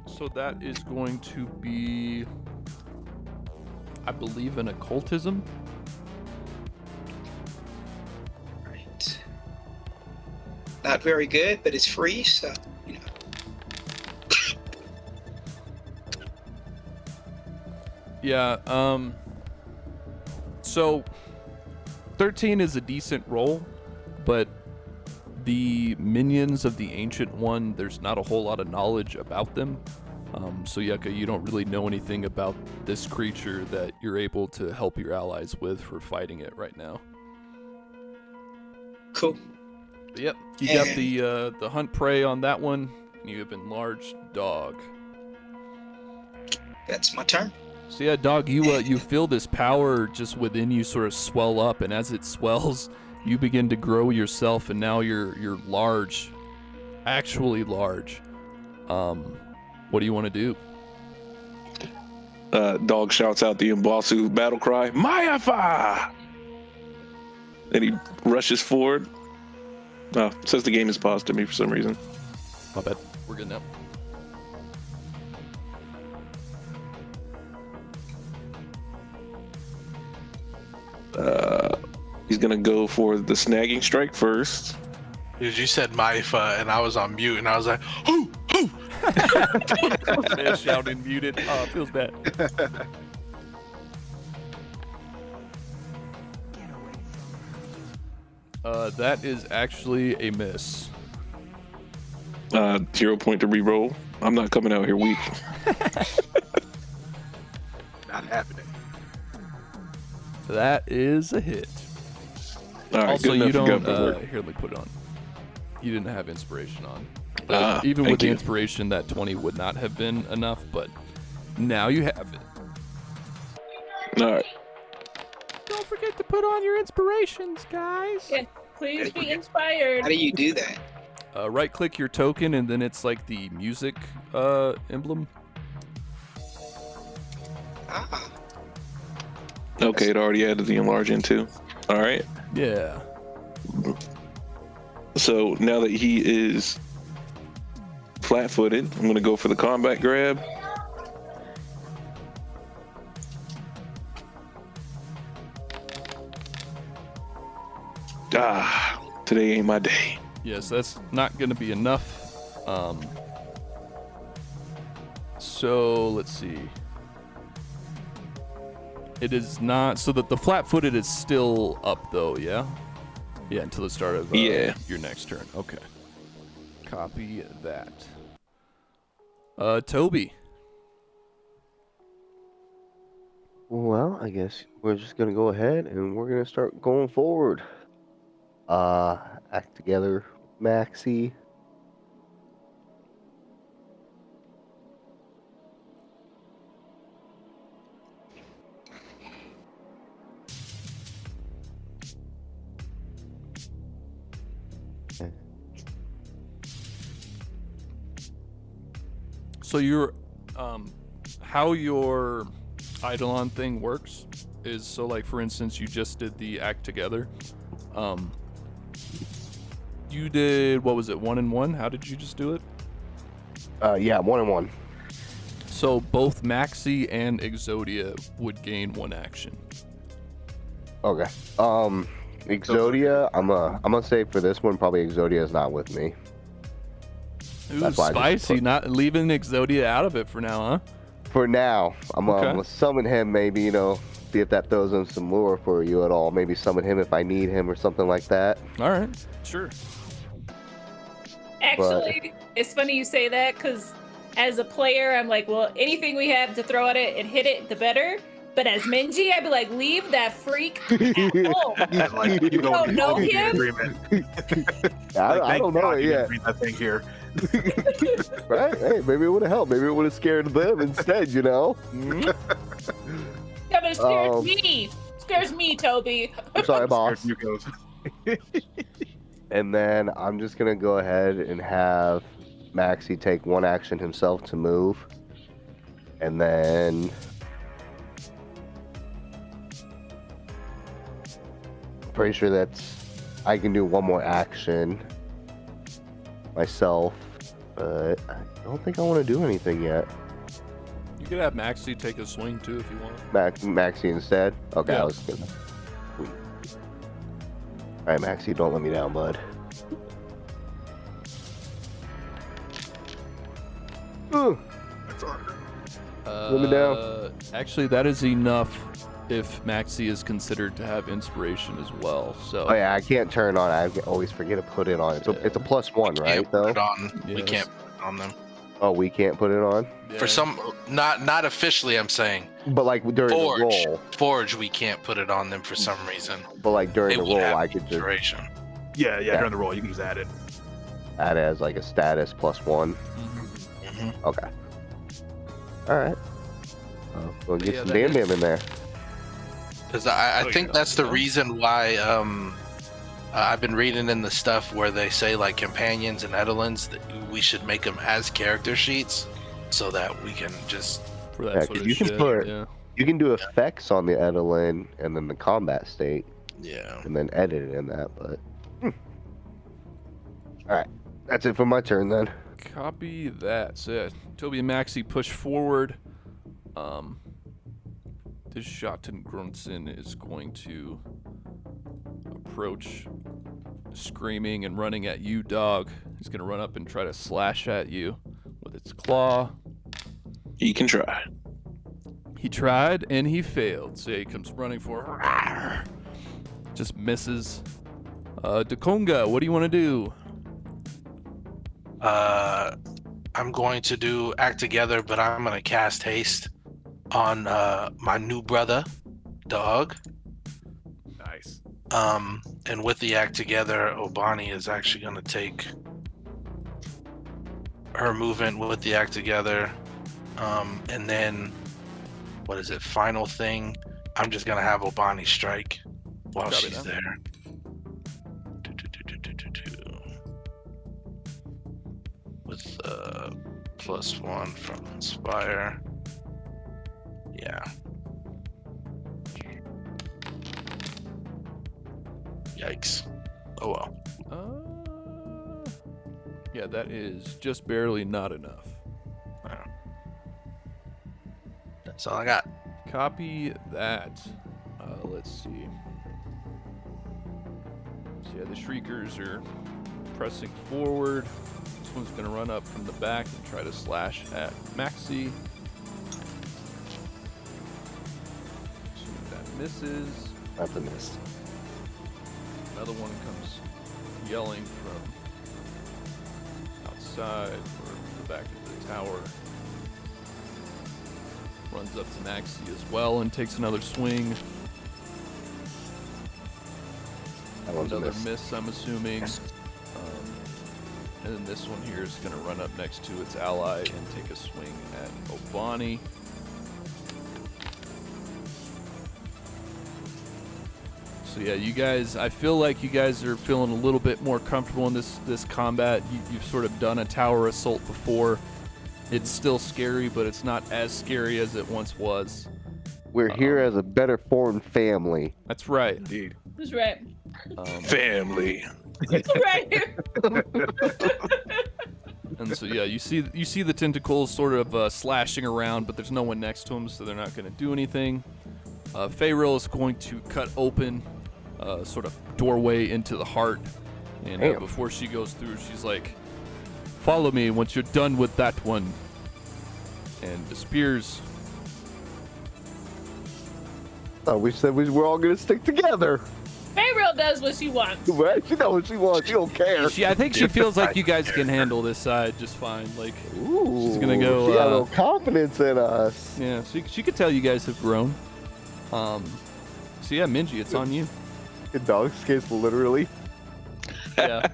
So that is going to be, I believe, an occultism. Right. Not very good, but it's free, so, you know. Yeah, so 13 is a decent roll, but the minions of the Ancient One, there's not a whole lot of knowledge about them. So Yucca, you don't really know anything about this creature that you're able to help your allies with for fighting it right now. Cool. But yep, you got the Hunt Prey on that one, and you have enlarged Dog. That's my turn. So yeah, Dog, you feel this power just within you sort of swell up, and as it swells, you begin to grow yourself, and now you're large, actually large. What do you want to do? Dog shouts out the Mbasu battle cry, Mayafa! And he rushes forward. Says the game is paused to me for some reason. My bad. We're good now. He's gonna go for the snagging strike first. Dude, you said Maifa, and I was on mute, and I was like, "Hoo, hoo!" Man, shouting muted. Oh, it feels bad. That is actually a miss. 0 point to re-roll. I'm not coming out here weak. Not happening. That is a hit. All right, Also, good you enough for don't. government work. Here, let me put it on. You didn't have inspiration on. Even with thank the you. inspiration, that 20 would not have been enough, but now you have it. All right. Don't forget to put on your inspirations, guys. Yeah, please be inspired. How do you do that? Right-click your token, and then it's like the music emblem. Ah, Okay, it already added the enlarge in too. All right. Yeah. So now that he is flat-footed, I'm going to go for the combat grab. Today ain't my day. Yes, that's not going to be enough. So let's see. It is not so that the flat-footed is still up though. Yeah. Yeah, until the start of your next turn. Okay. Copy that. Toby. Well, I guess we're just gonna go ahead and we're gonna start going forward. Act together, Maxie. So your how your Eidolon thing works is, so like for instance, you just did the act together. You did, what was it, 1 and 1? How did you just do it? Yeah, 1 and 1. So both Maxie and Exodia would gain 1 action. Okay. Exodia, I'm gonna say for this one, probably Exodia is not with me. Ooh, That's why I just spicy, put- not leaving Exodia out of it for now, huh? For now, I'm Okay. gonna summon him. Maybe see if that throws in some lure for you at all. Maybe summon him if I need him or something like that. All right, sure. Actually, it's funny you say that because as a player, I'm like, well, anything we have to throw at it and hit it, the better. But as Minji, I'd be like, leave that freak at home. And, like, you don't know all be in him? agreement. I don't know God it you didn't yet. read that thing here. Right? Hey, maybe it would have helped. Maybe it would have scared them instead, you know? Yeah, but it scares Um, me. It scares me, Toby. I'm sorry, boss. Here you goes. And then I'm just going to go ahead and have Maxie take one action himself to move. And then... pretty sure that's... I can do one more action myself. But I don't think I want to do anything yet. You could have Maxie take a swing too if you want. Maxie instead? Okay, Yeah. I was gonna... Alright, Maxie, don't let me down, bud. Ooh. Let me down. Actually, that is enough if Maxie is considered to have inspiration as well. So Oh yeah, I can't turn on. I always forget to put it on. It's a +1, right? Can't put it Though. on. We Yes. can't put it on them. Oh, we can't put it on. yeah. For some, not officially, I'm saying. But like during Forge. the roll. Forge, we can't put it on them for some reason. But like during They the would roll, have I could just inspiration. Yeah, Yeah. during the roll, you can just add it. add it as like a status +1. Mhm. Okay. All right. We'll get Yeah, some that Bam is- Bam in there. Because I Oh, think yeah. that's the reason why I've been reading in the stuff where they say like companions and Edelins that we should make them as character sheets so that we can just For that Yeah, sort 'cause of you can shit. put- yeah. You can do effects on the Edelin and then the combat state, yeah. and then edit it in that. But all right, that's it for my turn then. Copy that. So yeah, Toby and Maxie push forward. This Shotten Grunson is going to approach, screaming and running at you, dog. He's gonna run up and try to slash at you with its claw. You can try. He tried and he failed. So yeah, he comes running for. Just misses. Dakonga, what do you want to do? I'm going to do act together, but I'm going to cast haste on my new brother, dog. Nice. And with the act together, Obani is actually going to take her movement with the act together. And then, what is it? Final thing. I'm just going to have Obani strike while Copy she's that. there. With +1 from Inspire. Yeah. Yikes. Oh well. Yeah, that is just barely not enough. That's all I got. Copy that. Let's see. So yeah, the Shriekers are pressing forward. This one's gonna run up from the back and try to slash at Maxie. That misses. That's a miss. Another one comes yelling from outside or the back of the tower. Runs up to Maxie as well and takes another swing. That one's a Another miss. miss, I'm assuming. And then this one here is going to run up next to its ally and take a swing at Obani. So yeah, you guys, I feel like you guys are feeling a little bit more comfortable in this combat. You've sort of done a tower assault before. It's still scary, but it's not as scary as it once was. We're here as a better formed family. That's right. Indeed. Who's right? Family. Right. And so yeah, you see the tentacles sort of slashing around, but there's no one next to them, so they're not going to do anything. Feyrill is going to cut open sort of doorway into the heart, and Damn. before she goes through, she's like, "Follow me once you're done with that one," and disappears. Oh, we said we were all gonna stick together. Feyrill does what she wants. Right? She knows what she wants. She don't care. I think she feels like you guys can handle this side just fine. Like, Ooh, she's gonna go, She got no confidence in us. yeah, she could tell you guys have grown. So yeah, Minji, it's on you. In dog's case, literally. Yeah.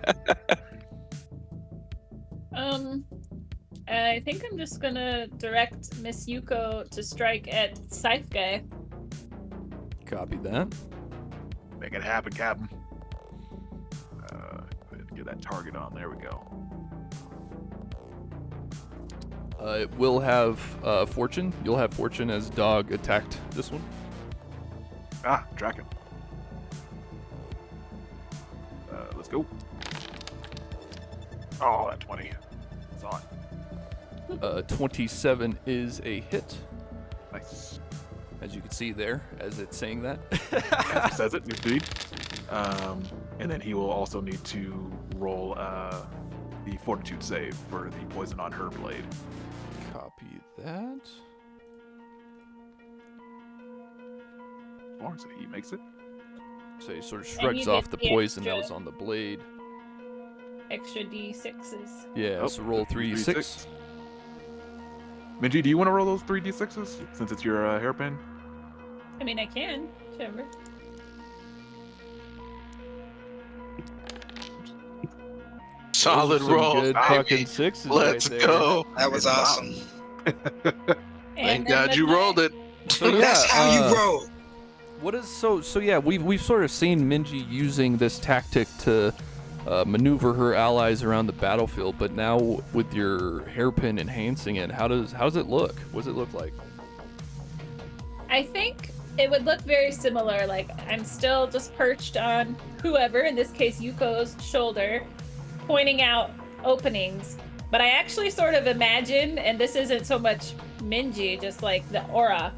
I think I'm just gonna direct Miss Yuko to strike at Scythe Guy. Copy that. Make it happen, Captain. Get that target on. There we go. It will have fortune. You'll have fortune as dog attacked this one. Ah, Draken. Let's go. Oh, that 20. It's on. 27 is a hit, Nice. as you can see there, as it's saying that. As he says it, indeed. And then he will also need to roll the fortitude save for the poison on her blade. Copy that. 4, so he makes it. So he sort of And shrugs you off get the the poison that extra. was on the blade. Extra D6s. Yeah, Oh, so roll 3d6. 3d6. Minji, do you want to roll those 3d6s since it's your hairpin? I mean, I can. Whichever. Solid Those are some roll. Good baby. fucking sixes Let's right there. go. That was Wow. awesome. Thank God you rolled it. So yeah, That's how you roll. What is so yeah? We've sort of seen Minji using this tactic to maneuver her allies around the battlefield, but now with your hairpin enhancing it, how's it look? What does it look like? I think it would look very similar. Like I'm still just perched on whoever, in this case Yuko's shoulder, pointing out openings. But I actually sort of imagine, and this isn't so much Minji, just like the aura.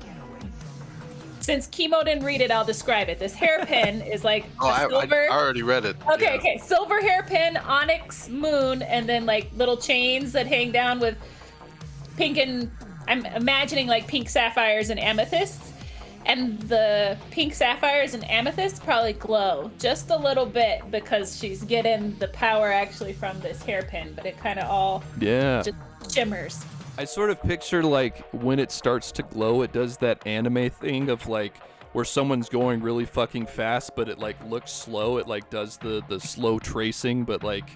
Since Kimo didn't read it, I'll describe it. This hairpin is like Oh, a I silver. already read it. Okay, Yeah. okay. Silver hairpin, onyx moon, and then like little chains that hang down with pink and I'm imagining like pink sapphires and amethysts. And the pink sapphires and amethysts probably glow just a little bit because she's getting the power actually from this hairpin, but it kind of all Yeah. just shimmers. I sort of picture like when it starts to glow, it does that anime thing of like where someone's going really fucking fast, but it like looks slow. It like does the slow tracing, but like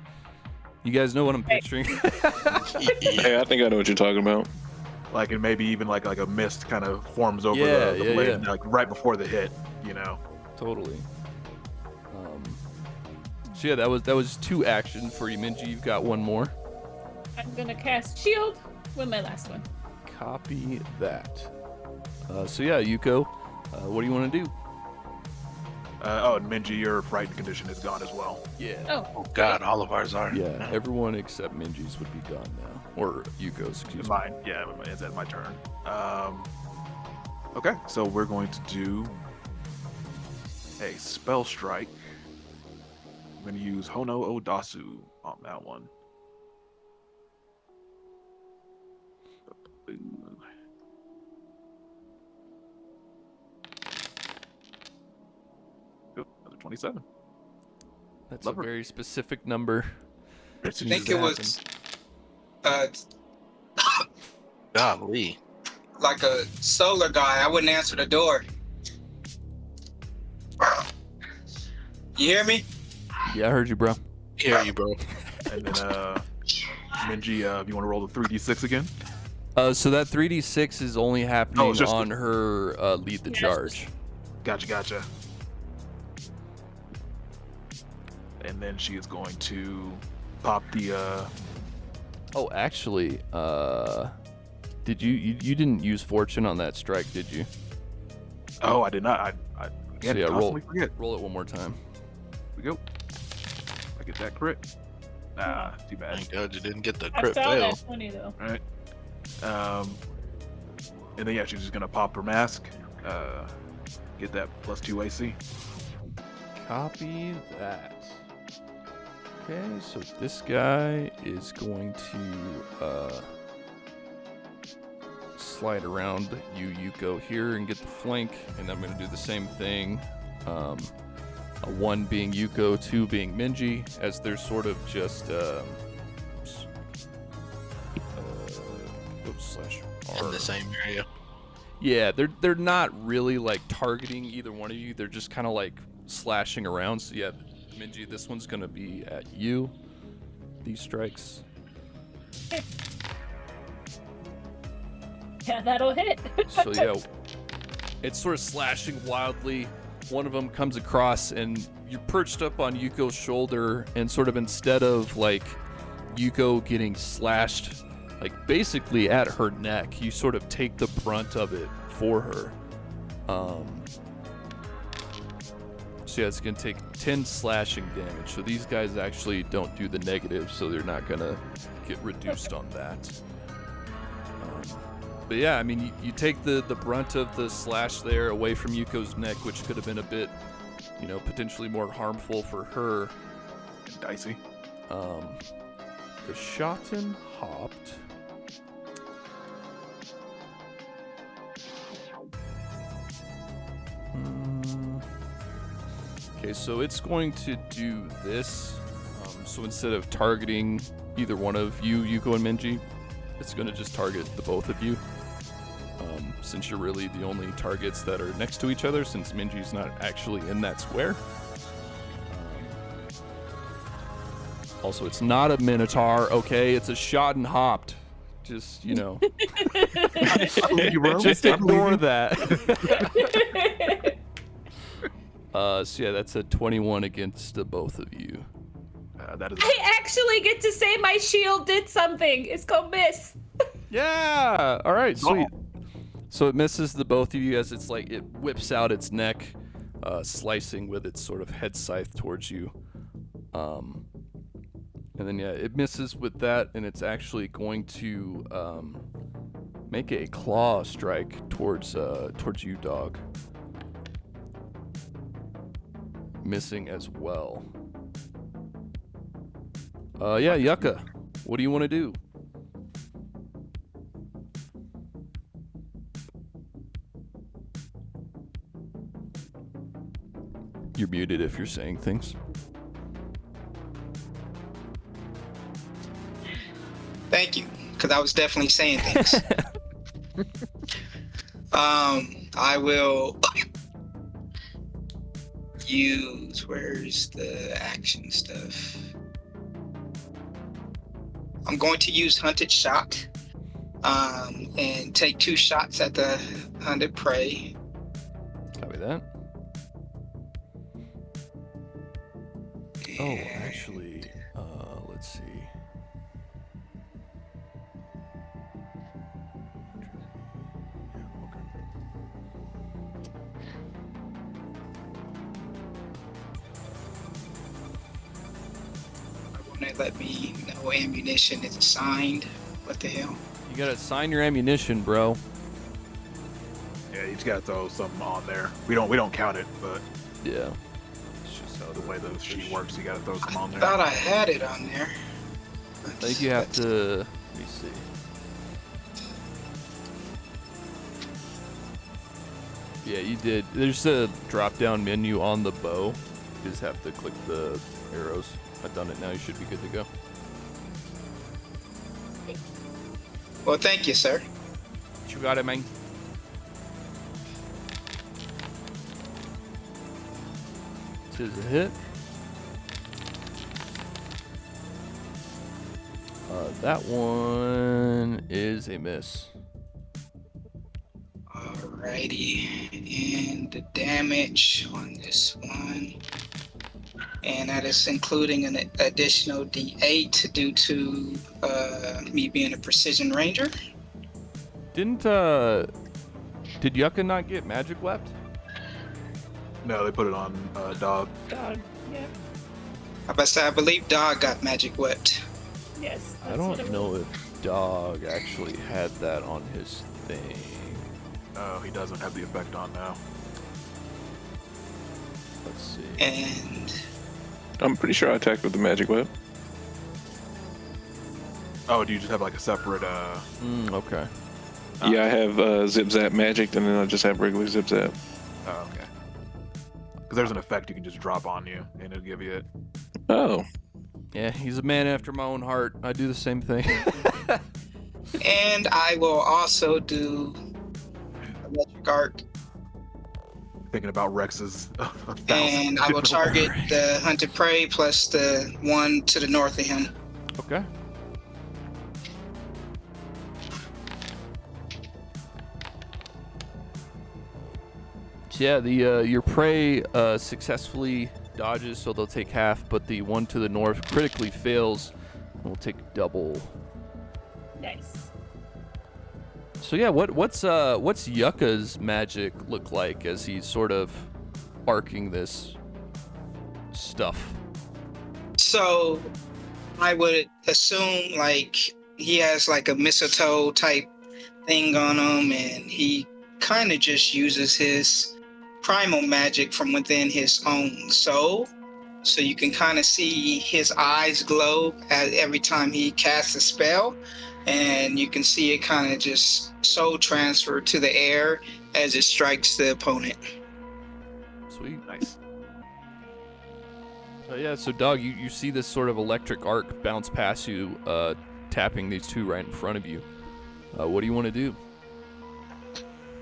you guys know what I'm picturing. Hey, I think I know what you're talking about. Like, and maybe even like a mist kind of forms over Yeah, the yeah, blade, yeah. like right before the hit, you know. Totally. So yeah, that was 2 actions for you, Minji. You've got 1 more. I'm gonna cast shield with my last one. Copy that. So yeah, Yuko, what do you want to do? And Minji, your frightened condition is gone as well. Yeah. Oh, God, all of ours are. Yeah, everyone except Minji's would be gone now. Or Yuko's, excuse me. Mine, yeah, it's at my turn. Okay, so we're going to do a spell strike. I'm going to use Hono Odasu on that one. Another 27. That's Love a her. very specific number. I think it was Golly. like a solar guy. I wouldn't answer the door. You hear me? Yeah, I heard you, bro. Hear you, bro. And then, Minji, if you want to roll the 3d6 again. So that 3d6 is only happening just on her lead the Yes. charge. Gotcha. And then she is going to pop the, Oh, actually, did you didn't use fortune on that strike, did you? oh, I did not. I again, So yeah, constantly forget. Roll it one more time. Here we go. I get that crit. Nah, too bad. Thank God you didn't get the I crit saw fail. that 20 though. Alright. And then yeah, she's just gonna pop her mask. Get that +2 AC. Copy that. Okay, so this guy is going to slide around you, Yuko, here and get the flank, and I'm going to do the same thing. A 1 being Yuko, 2 being Minji, as they're sort of just /R. In the same area. Yeah, they're not really like targeting either one of you. They're just kind of like slashing around. So yeah, Minji, this one's gonna be at you. These strikes. Yeah, that'll hit. So yeah, it's sort of slashing wildly. One of them comes across, and you're perched up on Yuko's shoulder, and sort of instead of like Yuko getting slashed, like basically at her neck, you sort of take the brunt of it for her. So yeah, it's gonna take 10 slashing damage. So these guys actually don't do the negative, so they're not gonna get reduced on that. But yeah, I mean, you take the brunt of the slash there away from Yuko's neck, which could have been a bit, potentially more harmful for her. Dicey. The Shotten hopped. Okay, so it's going to do this. So instead of targeting either one of you, Yuko and Minji, it's going to just target the both of you. Since you're really the only targets that are next to each other, since Minji's not actually in that square. Also, it's not a Minotaur, okay? It's a Shotten hopped. Just, You just ignore that. So yeah, that's a 21 against the both of you. That is. I actually get to say my shield did something. It's gonna miss. Yeah. All right. Sweet. So it misses the both of you as it's like it whips out its neck, slicing with its sort of head scythe towards you. And then yeah, it misses with that, and it's actually going to make a claw strike towards you, dog. Missing as well. Yeah, Yucca, what do you want to do? You're muted if you're saying things. Thank you, because I was definitely saying things. I will use, where's the action stuff? I'm going to use Hunted Shot and take 2 shots at the hunted prey. Copy that. Oh, actually, let's see. Let me know ammunition is assigned. What the hell? You gotta assign your ammunition, bro. Yeah, you just gotta throw something on there. We don't count it, but Yeah. It's just how the way the sheet works, you gotta throw some on there. Thought I had it on there. I think you have to. Let me see. Yeah, you did. There's a drop-down menu on the bow. You just have to click the arrows. I've done it now. You should be good to go. Well, thank you, sir. You got it, man. This is a hit. That one is a miss. Alrighty, and the damage on this one, and that is including an additional D8 due to me being a precision ranger. Did Yucca not get magic wept? No, they put it on dog. Dog. Yeah. I believe Dog got magic whipped. Yes. I that's what don't it know was. if Dog actually had that on his thing. Oh, he doesn't have the effect on now. Let's see. And I'm pretty sure I attacked with the magic web. Oh, do you just have like a separate Okay. Yeah, I have Zip Zap magic, and then I just have regular Zip Zap. Oh, okay. Because there's an effect you can just drop on you, and it'll give you it. Oh, Yeah, he's a man after my own heart. I do the same thing. I will also do electric arc. Thinking about Rex's. And I will target the hunted prey plus the one to the north of him. Okay. So yeah, the your prey successfully dodges, so they'll take half, but the one to the north critically fails and will take double. Nice. So yeah, what's Yucca's magic look like as he's sort of arcing this stuff? So I would assume like he has like a mistletoe type thing on him, and he kind of just uses his primal magic from within his own soul. So you can kind of see his eyes glow every time he casts a spell, and you can see it kind of just soul transfer to the air as it strikes the opponent. Sweet. Nice. Yeah, so Doug, you see this sort of electric arc bounce past you, tapping these two right in front of you. What do you want to do?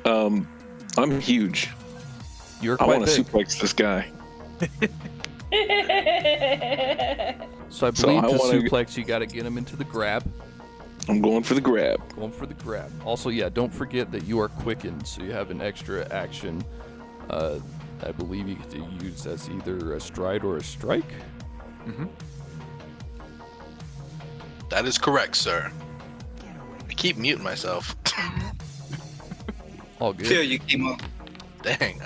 I'm huge. You're I quite want to big. suplex this guy. So I So believe I to wanna- suplex, you got to get him into the grab. I'm going for the grab. Going for the grab. Also, yeah, don't forget that you are quickened, so you have an extra action. I believe you get to use as either a stride or a strike. Mm-hmm. That is correct, sir. I keep muting myself. All Feel good. you, Kimo. Dang.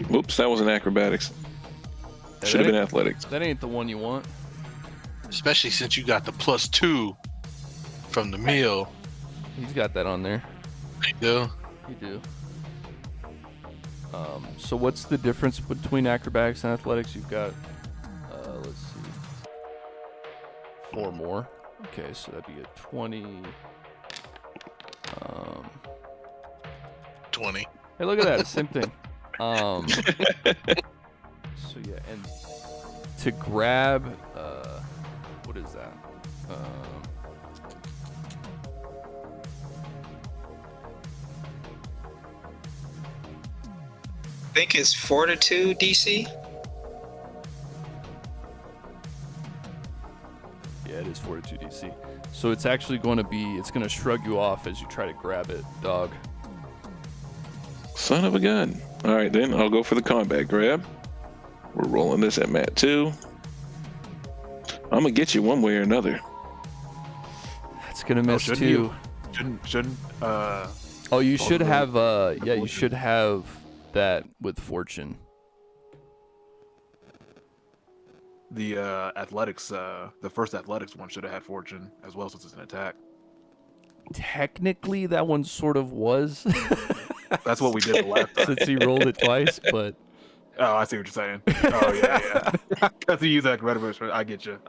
Whoops, that wasn't acrobatics. Should have been athletics. That ain't the one you want. Especially since you got the +2 from the meal. He's got that on there. You do? You do. So what's the difference between acrobatics and athletics? You've got, let's see, 4 more. Okay, so that'd be a 20. 20. Hey, look at that, same thing. So yeah, and to grab, what is that? I think it's Fortitude DC. Yeah, it is Fortitude DC. So it's actually going to be, it's going to shrug you off as you try to grab it, dog. Son of a gun. All right, then I'll go for the combat grab. We're rolling this at Mat 2. I'm gonna get you one way or another. It's going to miss shouldn't too. you? Shouldn't. Oh, you should have, yeah, you should have that with Fortune. The athletics, the first athletics one should have had fortune as well, since it's an attack. Technically, that one sort of was. That's what we did the last time. Since he rolled it twice, but Oh, I see what you're saying. Oh yeah. Because you use acrobatics. I get you.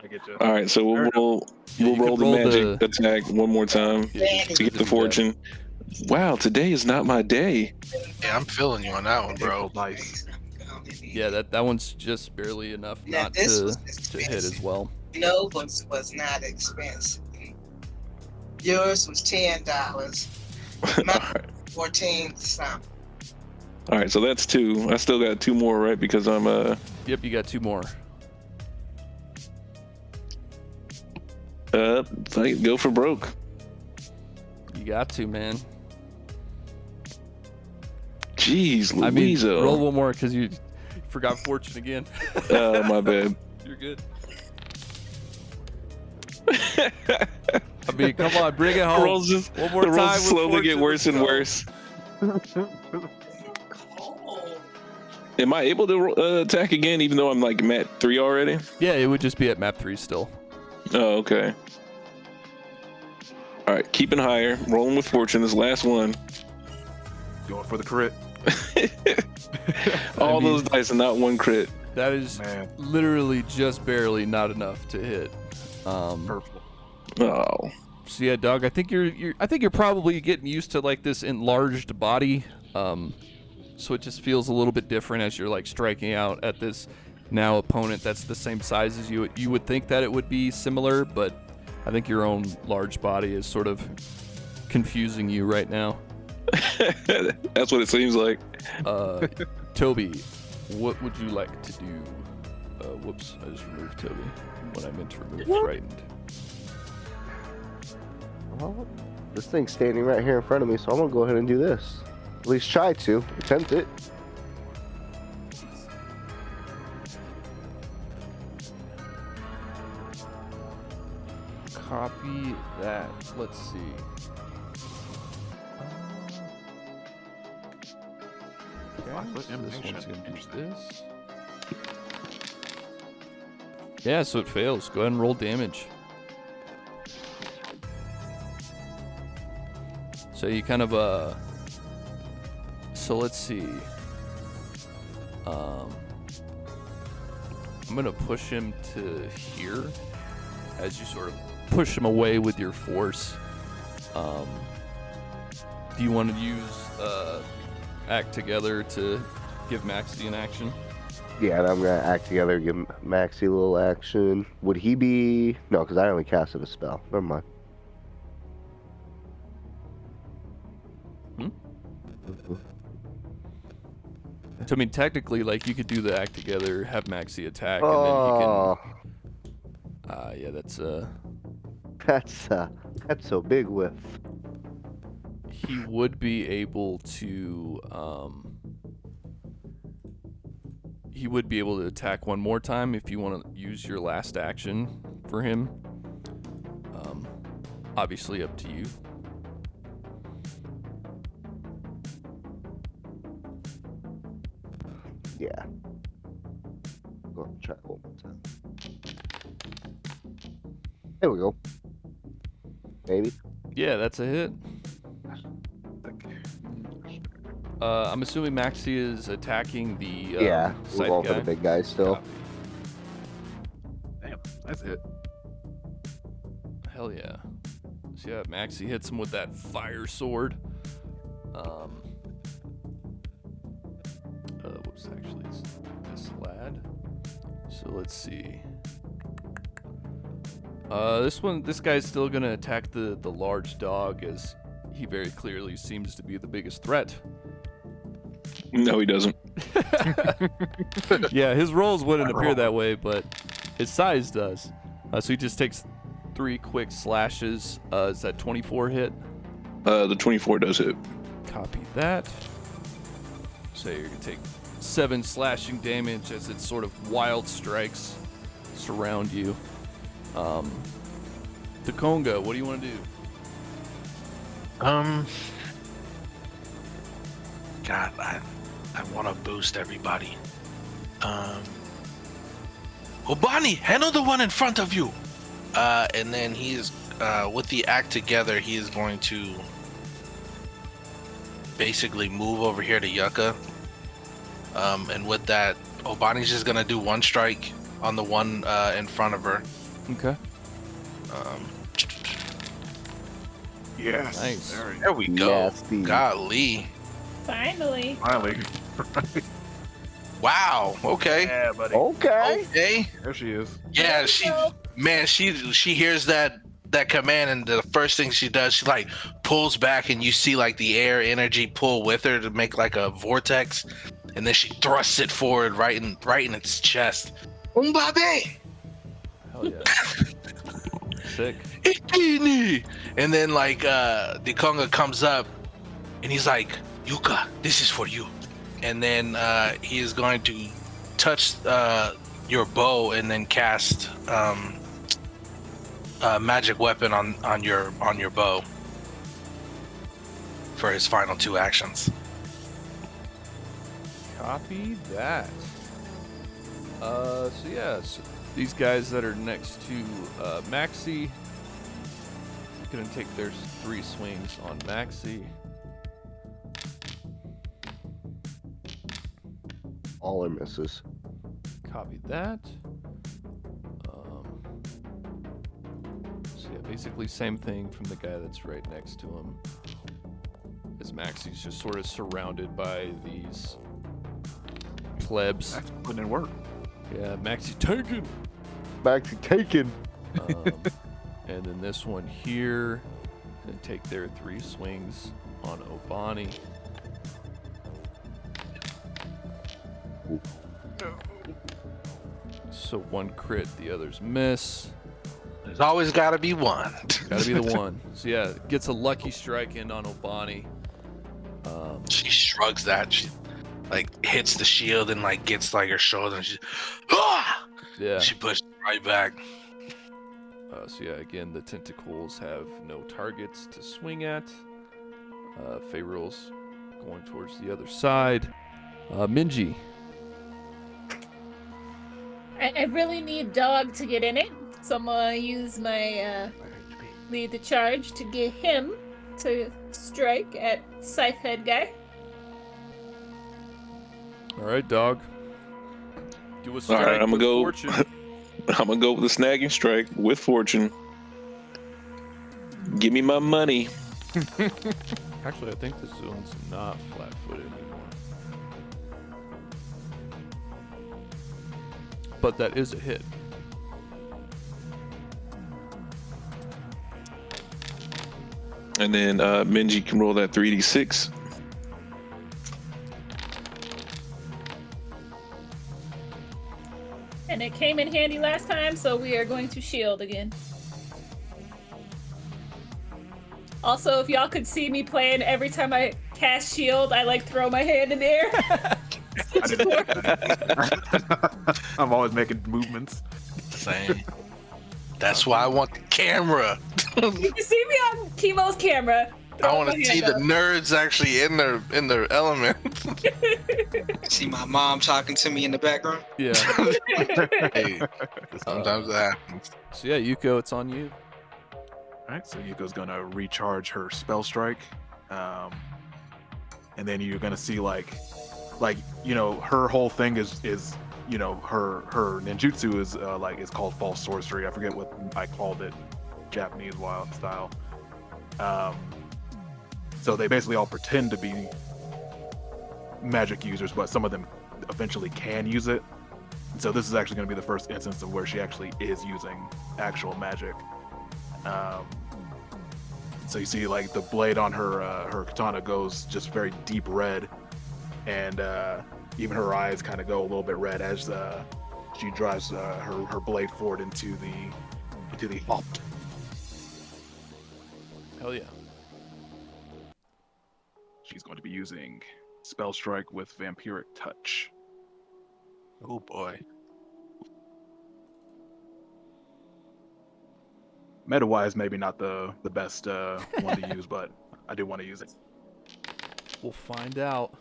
All right, so Fair we'll Yeah, you roll could the roll magic the- attack one more time Yeah, to get the do that. fortune. Wow, today is not my day. Yeah, I'm feeling you on that one, bro. Nice. Yeah, that one's just barely enough Now, not this to was hit as expensive. well. Nova's was not expensive. Yours was $10, All right. 14 something. All right, so that's 2. I still got 2 more, right? Because I'm Yep, you got 2 more. fight, go for broke. You got to, man. Jeez, I mean, Louisa. roll one more because you forgot Fortune again. My bad. You're good. I mean, come on, bring it home. Rolls just One more the time rolls with slowly get Fortune, worse and let's worse. Am I able to attack again, even though I'm like Mat 3 already? Yeah, it would just be at map 3 still. Oh, okay. All right, keeping higher, rolling with fortune. This last one. Going for the crit. All I mean- those dice and not one crit. That is Man, literally just barely not enough to hit. purple. Oh, So yeah, Doug, I think you're probably getting used to like this enlarged body. So it just feels a little bit different as you're like striking out at this now opponent that's the same size as you. You would think that it would be similar, but I think your own large body is sort of confusing you right now. That's what it seems like. Toby, what would you like to do? Whoops, I just removed Toby when I meant to remove frightened. Well, this thing's standing right here in front of me, so I'm gonna go ahead and do this. At least try to attempt it. Copy that. Let's see. Okay, 5 foot so this animation. one's gonna do Interesting. this. Yeah, so it fails. Go ahead and roll damage. So you kind of so let's see. I'm gonna push him to here as you sort of push him away with your force. Do you want to use act together to give Maxie an action? Yeah, and I'm gonna act together, give Maxie a little action. Would he be? No, because I only casted a spell. Never mind. So I mean, technically, like you could do the act together, have Maxie attack, and Oh, then he can. Yeah, that's that's a big whiff. he would be able to he would be able to attack one more time if you want to use your last action for him. Obviously up to you. Yeah. Go ahead and try it one more time. There we go. Maybe. Yeah, that's a hit. I'm assuming Maxie is attacking the Yeah, we're scythe going guy. for the big guy still. Copy. Damn, that's it. Hell yeah. So yeah, Maxie hits him with that fire sword. Whoops, actually it's this lad. So let's see. This guy's still gonna attack the large dog, as he very clearly seems to be the biggest threat. No, he doesn't. Yeah, his rolls wouldn't appear that way, but his size does. So he just takes 3 quick slashes. Is that 24 hit? The 24 does hit. Copy that. So you're gonna take 7 slashing damage as its sort of wild strikes surround you. Takonga, what do you want to do? God, I want to boost everybody. Obani, handle the one in front of you. And then he is, with the act together, he is going to basically move over here to Yucca. And with that, Obani's just gonna do one strike on the one in front of her. Okay. Yes. Nice. There we go. Nasty. Golly. Finally. Finally. Wow. Okay. Yeah, buddy. Okay. Okay. There she is. Yeah, There you go. she hears that command, and the first thing she does, she like pulls back, and you see like the air energy pull with her to make like a vortex, and then she thrusts it forward right in its chest. Umbabe! Hell yeah. Sick. Ikini! And then like Takonga comes up, and he's like, Yuka, this is for you. And then he is going to touch your bow and then cast magic weapon on your bow for his final 2 actions. Copy that. So yeah, so these guys that are next to Maxie, gonna take their 3 swings on Maxie. All are misses. Copy that. So yeah, basically same thing from the guy that's right next to him. As Maxie's just sort of surrounded by these plebs. That's putting in work. Yeah, Maxie taken. Maxie taken. And then this one here, then take their 3 swings on Obani. So one crit, the others miss. There's always got to be one. Gotta be the one. So yeah, gets a lucky strike in on Obani. She shrugs that. She like hits the shield and like gets like her shoulder. And she, ah! Yeah. She pushes right back. So yeah, again, the tentacles have no targets to swing at. Faerul's going towards the other side. Minji. I really need Dog to get in it, so I'm gonna use my lead the charge to get him to strike at Scythe Head guy. All right, Dog. Do a strike All right, I'm with gonna go. fortune. I'm gonna go with the snagging strike with fortune. Give me my money. Actually, I think this zone's not flat-footed anymore. But that is a hit. And then Minji can roll that 3d6. And it came in handy last time, so we are going to shield again. Also, if y'all could see me playing, every time I cast shield, I like throw my hand in the air. I'm always making movements. Same. That's why I want the camera. You can see me on Chemo's camera. I want to see the nerds actually in their element. See my mom talking to me in the background. Yeah. Hey, sometimes that happens. So yeah, Yuko, it's on you. Alright, so Yuko's gonna recharge her spell strike. And then you're gonna see like you know, her whole thing is you know, her ninjutsu is is called false sorcery. I forget what I called it, Japanese wild style. So they basically all pretend to be magic users, but some of them eventually can use it. And so this is actually going to be the first instance of where she actually is using actual magic. So you see, like, the blade on her katana goes just very deep red, and even her eyes kind of go a little bit red as she drives her blade forward into the haft. Hell yeah. She's going to be using Spell Strike with Vampiric Touch. Oh boy. Meta-wise, maybe not the best one to use, but I do want to use it. We'll find out.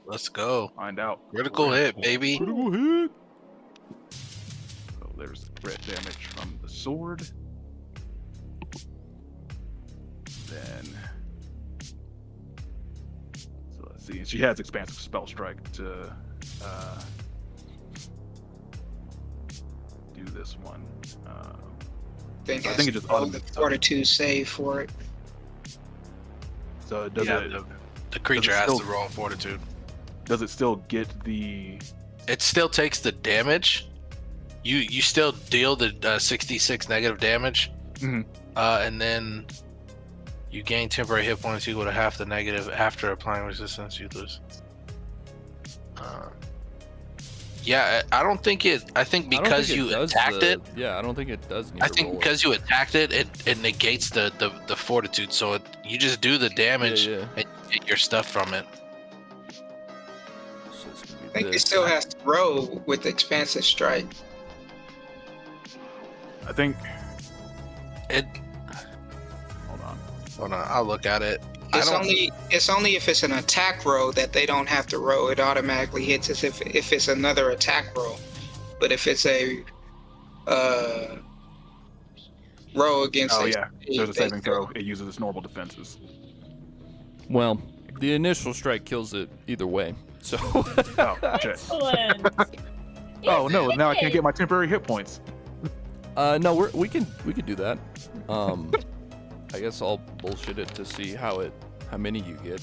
Let's go. Find out. Critical hit, baby. Critical hit. So there's the crit damage from the sword. Then, so let's see. She has expansive spell strike to do this one. I think it just the automates. fortitude save for it. So does Yeah, it? the creature does it has still- to roll fortitude. Does it still get the? It still takes the damage. You still deal the 66 negative damage, Mhm. And then you gain temporary hit points equal to half the negative after applying resistance. You lose. Yeah, I don't think it. I think I don't because think it you does attacked the- it. Yeah, I don't think it does need I to think roll because you attacked it, it negates the fortitude. So you just do the damage Yeah, yeah. and you get your stuff from it. So it's gonna be I think it this. still has to roll with expansive strike. I think. It. Hold on. Hold on, I'll look at it. It's only if it's an attack roll that they don't have to roll. It automatically hits as if it's another attack roll. But if it's a roll against Oh a yeah, save, there's a they saving go. throw. It uses its normal defenses. Well, the initial strike kills it either way. So. Oh shit. Excellent. Oh no! Now I can't get my temporary hit points. No, we can do that. I guess I'll bullshit it to see how many you get.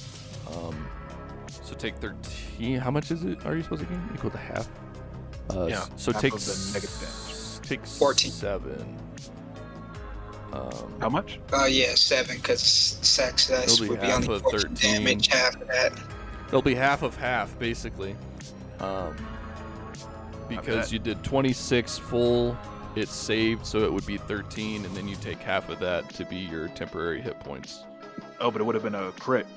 So take 13. How much is it? Are you supposed to get? Equal to half. Yeah, So half take of the negative damage. Take 14. 7. How much? Oh yeah, 7 because sex dice It'll be would be half only of 14 13. damage, half of that. It'll be half of half, basically. Because you did 26 full, it's saved, so it would be 13, and then you take half of that to be your temporary hit points. Oh, but it would have been a crit.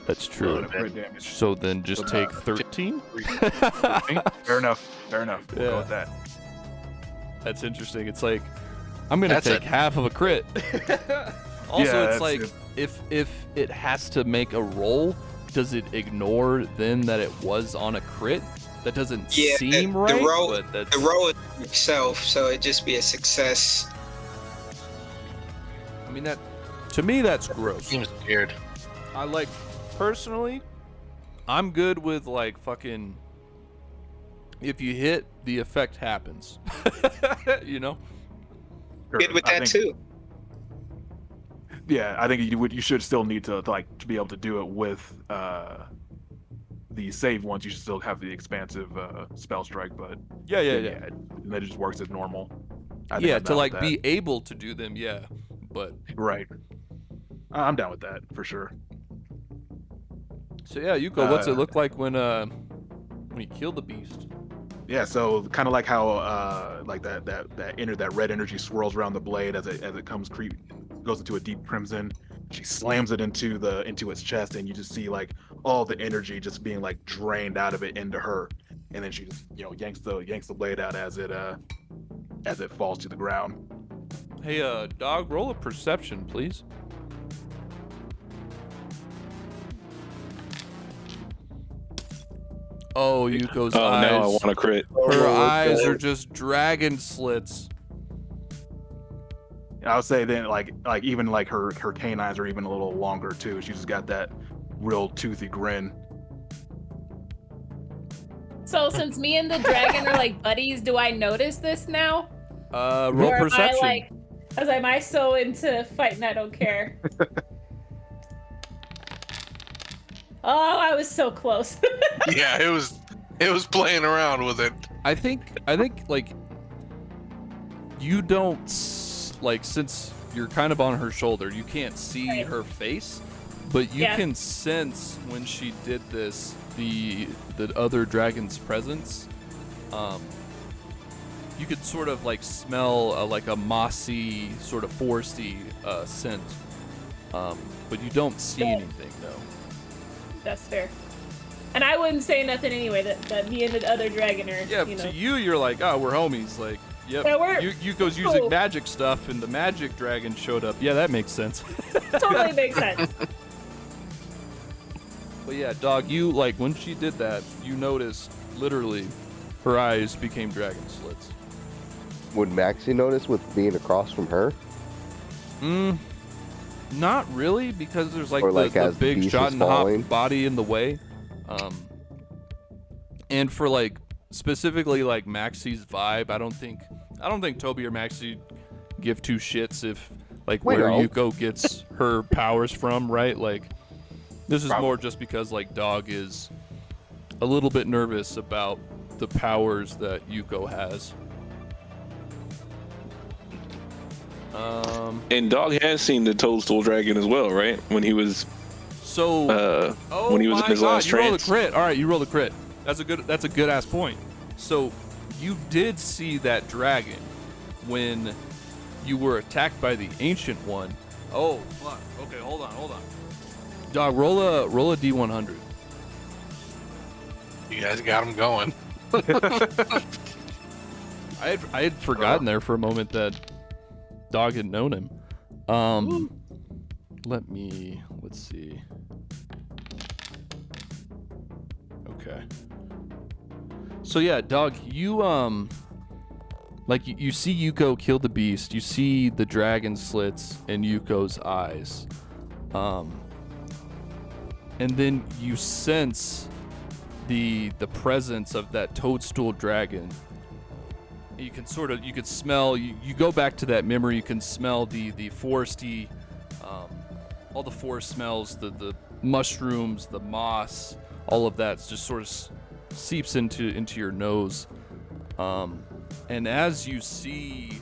That's true. Crit damage. So then just take 13? 13? Fair enough. We'll Yeah. go with that. That's interesting. It's like, I'm going to That's take half of a crit. Also, Yeah, it's that's like, it. if it has to make a roll, does it ignore then that it was on a crit? That doesn't Yeah, seem the right, roll- but that's... The roll is itself, so it'd just be a success. I mean, that to me, that's gross. Seems weird. I like, personally, I'm good with like fucking, if you hit, the effect happens. You know? Sure. Good with I that think- too. Yeah, I think you should still need to be able to do it with the save ones. You should still have the expansive spell strike, but Yeah. and then it just works as normal. I think Yeah, I'm to down like with be able to do them, yeah. But, that. Right. I'm down with that for sure. so yeah, Yuko, what's it look like when you kill the beast? Yeah, so kind of like how like that red energy swirls around the blade as it goes into a deep crimson. She slams it into its chest, and you just see like all the energy just being like drained out of it into her, and then she just yanks the blade out as it falls to the ground. Hey, dog, roll a perception, please. Oh, Yuko's Oh, eyes. now I want to crit. Her Oh, eyes God. are just dragon slits. I would say then like even like her canines are even a little longer too. She just got that real toothy grin. So since me and the dragon are like buddies, do I notice this now? Roll Or am perception. I like, am I so into fighting I don't care? Oh, I was so close. Yeah, it was playing around with it. I think like you don't like, since you're kind of on her shoulder, you can't see Right. her face, but you Yeah. can sense when she did this the other dragon's presence. You could sort of like smell like a mossy, sort of foresty scent, but you don't see Yeah. anything though. That's fair. And I wouldn't say nothing anyway that me and the other dragon are, Yeah, you know. to you, you're like, oh, we're homies. Like, yep. Yeah, we're Yuko's using cool. magic stuff, and the magic dragon showed up. Yeah, that makes sense. Totally makes sense. But yeah, dog, you like when she did that, you noticed literally her eyes became dragon slits. Would Maxie notice with being across from her? Not really, because there's like Or, like, the as the big beast shot is and hop falling? body in the way. And for like specifically like Maxie's vibe, I don't think Toby or Maxie give two shits if like We where don't. Yuko gets her powers from, right? Like this is Probably. more just because like dog is a little bit nervous about the powers that Yuko has. And Dog has seen the Toadstool Dragon as well, right? When he was So oh when he was in my his God, last you rolled a trance. crit. All right, you rolled a crit. That's a good ass point. So you did see that dragon when you were attacked by the ancient one. Oh fuck. Okay, hold on. Dog, roll a D100. You guys got him going. I had forgotten there for a moment that Dog had known him. Let's see. Okay. So yeah, Dog, you like you see Yuko kill the beast. You see the dragon slits in Yuko's eyes. And then you sense the presence of that toadstool dragon. You can smell, you go back to that memory, you can smell the foresty, all the forest smells, the mushrooms, the moss, all of that just sort of seeps into your nose. And as you see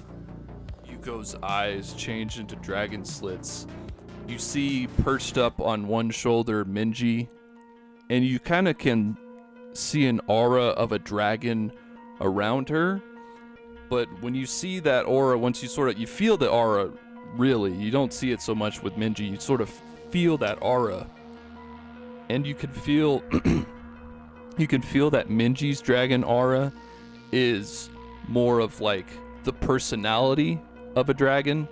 Yuko's eyes change into dragon slits. You see perched up on one shoulder Minji, and you kind of can see an aura of a dragon around her. But when you see that aura, once you feel the aura, really, you don't see it so much with Minji, you sort of feel that aura. And you can feel that Minji's dragon aura is more of like the personality of a dragon.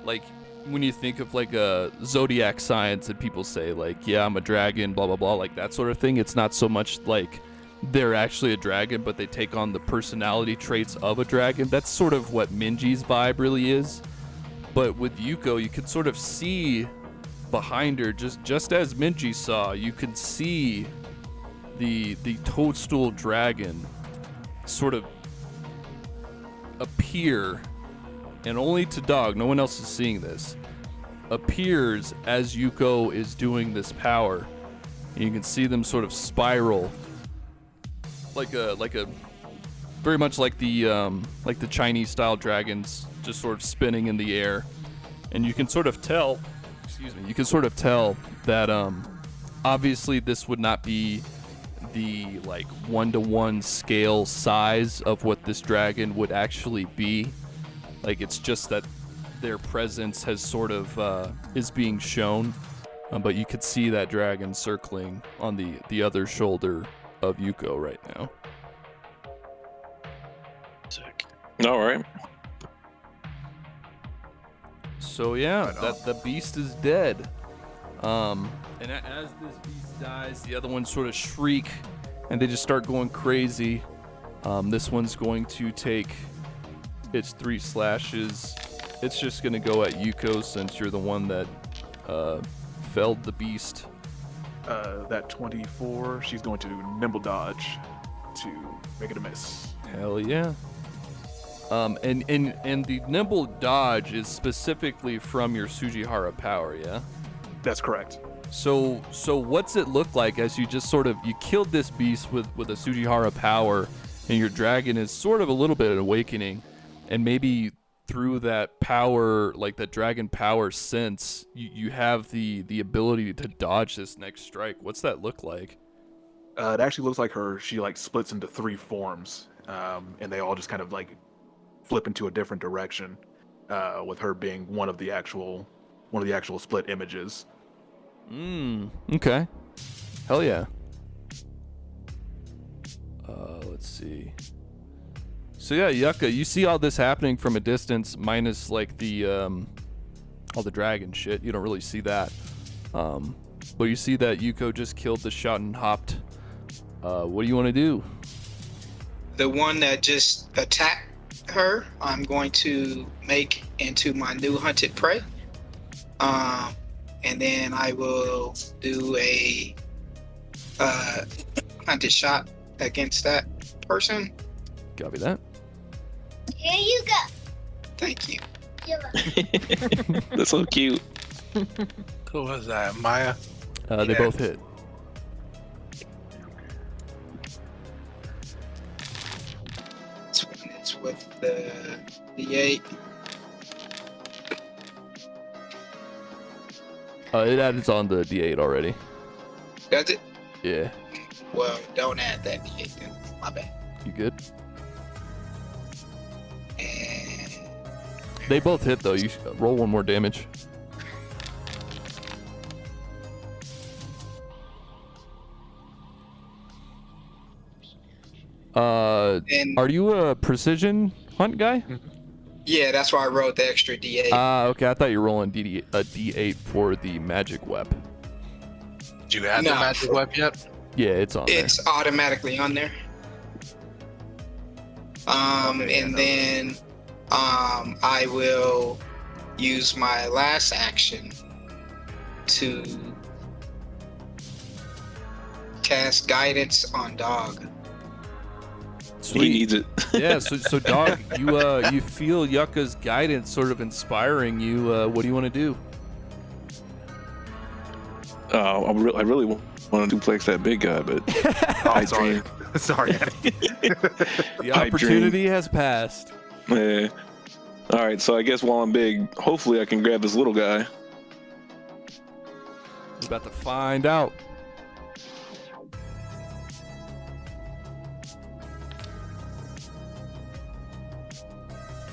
Like when you think of like a zodiac signs and people say like, yeah, I'm a dragon, blah blah blah, like that sort of thing. It's not so much like they're actually a dragon, but they take on the personality traits of a dragon. That's sort of what Minji's vibe really is. But with Yuko, you can sort of see behind her, just as Minji saw, you can see the toadstool dragon sort of appear, and only to Dog, no one else is seeing this, appears as Yuko is doing this power. And you can see them sort of spiral like a very much like the Chinese style dragons, just sort of spinning in the air. And you can sort of tell that obviously this would not be the like 1-to-1 scale size of what this dragon would actually be. Like it's just that their presence has sort of is being shown, but you could see that dragon circling on the other shoulder of Yuko right now. Sick. All right. So yeah, that the beast is dead. And as this beast dies, the other ones sort of shriek, and they just start going crazy. This one's going to take its 3 slashes. It's just gonna go at Yuko since you're the one that felled the beast. That 24, she's going to nimble dodge to make it a miss. Hell yeah. And the nimble dodge is specifically from your Sujihara power, yeah? That's correct. So what's it look like as you just sort of, you killed this beast with a Sujihara power, and your dragon is sort of a little bit awakening, and maybe through that power, like that dragon power sense, you have the ability to dodge this next strike. What's that look like? It actually looks like she like splits into 3 forms, and they all just kind of like flip into a different direction, with her being one of the actual split images. Okay. Hell yeah. Let's see. So yeah, Yucca, you see all this happening from a distance, minus like the all the dragon shit. You don't really see that. But you see that Yuko just killed the shot and hopped. What do you want to do? The one that just attacked her, I'm going to make into my new hunted prey. And then I will do a hunted shot against that person. Copy that. Here you go. Thank you. You're welcome. That's so cute. Who was that? Maya? They Yeah. both hit. It's with the D8. It adds on the D8 already. Does it? Yeah. Well, don't add that D8 then. My bad. You good? And They both hit though. You roll 1 more damage. then Are you a precision hunt guy? yeah, that's why I wrote the extra D8. Okay. I thought you were rolling a D8 for the magic web. Did you add the No. magic web yet? Yeah, it's on there. It's automatically on there. And then I will use my last action to cast guidance on Dog. He needs it. Yeah, so Dog, you feel Yucca's guidance sort of inspiring you. What do you want to do? I really want to duplex that big guy, but Oh, sorry. Sorry. The opportunity has passed. Yeah. All right, so I guess while I'm big, hopefully I can grab this little guy. We're about to find out.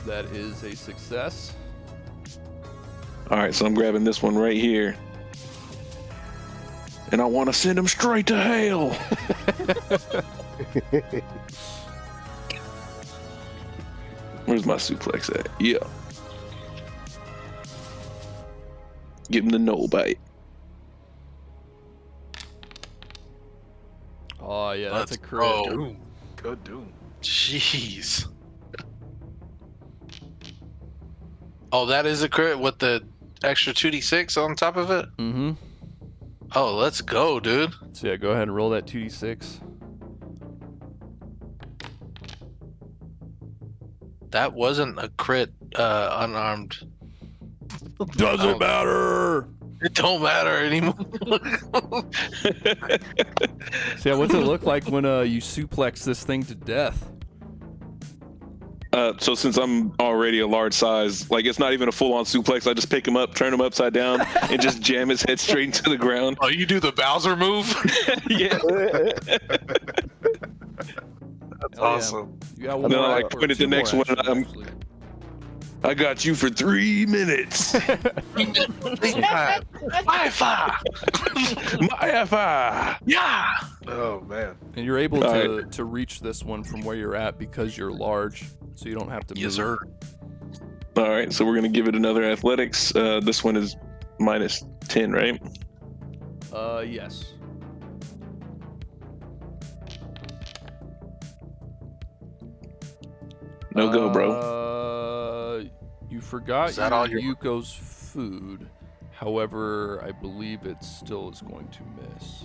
That is a success. All right, so I'm grabbing this one right here. And I want to send him straight to hell. Where's my suplex at? Yeah. Give him the no bite. Oh yeah, that's Let's a crit. go. Doom. Good doom. Jeez. Oh, that is a crit with the extra 2d6 on top of it? Mm-hmm. Oh, let's go, dude. So yeah, go ahead and roll that 2d6. That wasn't a crit unarmed. Doesn't matter. It don't matter anymore. So yeah, what's it look like when you suplex this thing to death? So since I'm already a large size, like it's not even a full-on suplex. I just pick him up, turn him upside down, and just jam his head straight into the ground. Oh, you do the Bowser move? Yeah. That's Hell yeah. awesome. You got And one then more I act- or pointed the two more next one, actions, I'm- actually. I got you for 3 minutes. Fi. My FI. Yeah. Oh man. And you're able All to reach this one from where you're at because you're large, so you don't have to move. Yes, sir. All right, so we're gonna give it another athletics. This one is minus 10, right? Yes. No go, bro. You forgot Is that all your- Yuko's food. However, I believe it still is going to miss.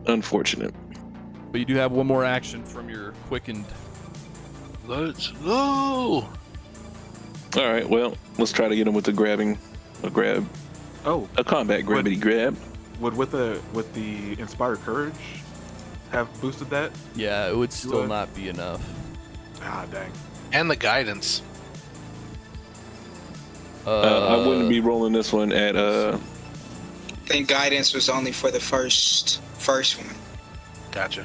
Unfortunate. But you do have one more action from your quickened. Let's go. All right, well, let's try to get him with a grab, Oh, a combat grabbity grab. would with the inspired courage have boosted that? Yeah, it would still would. not be enough. Ah, dang. And the guidance. I wouldn't be rolling this one at I think guidance was only for the first one. Gotcha.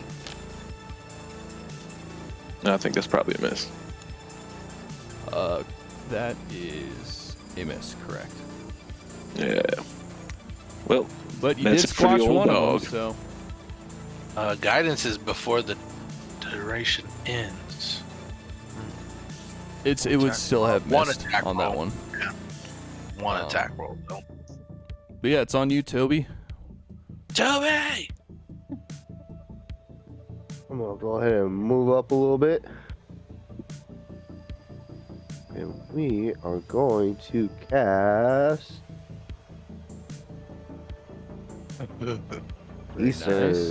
I think that's probably a miss. That is a miss, correct. Yeah. Well, But you That's did a pretty squash old one dog. of them, so Guidance is before the duration ends. it would Attack still roll. have One missed attack on that roll. one. One Oh. attack roll, though. But yeah, it's on you, Toby. Toby! I'm gonna go ahead and move up a little bit. And we are going to cast Very Easter. Let's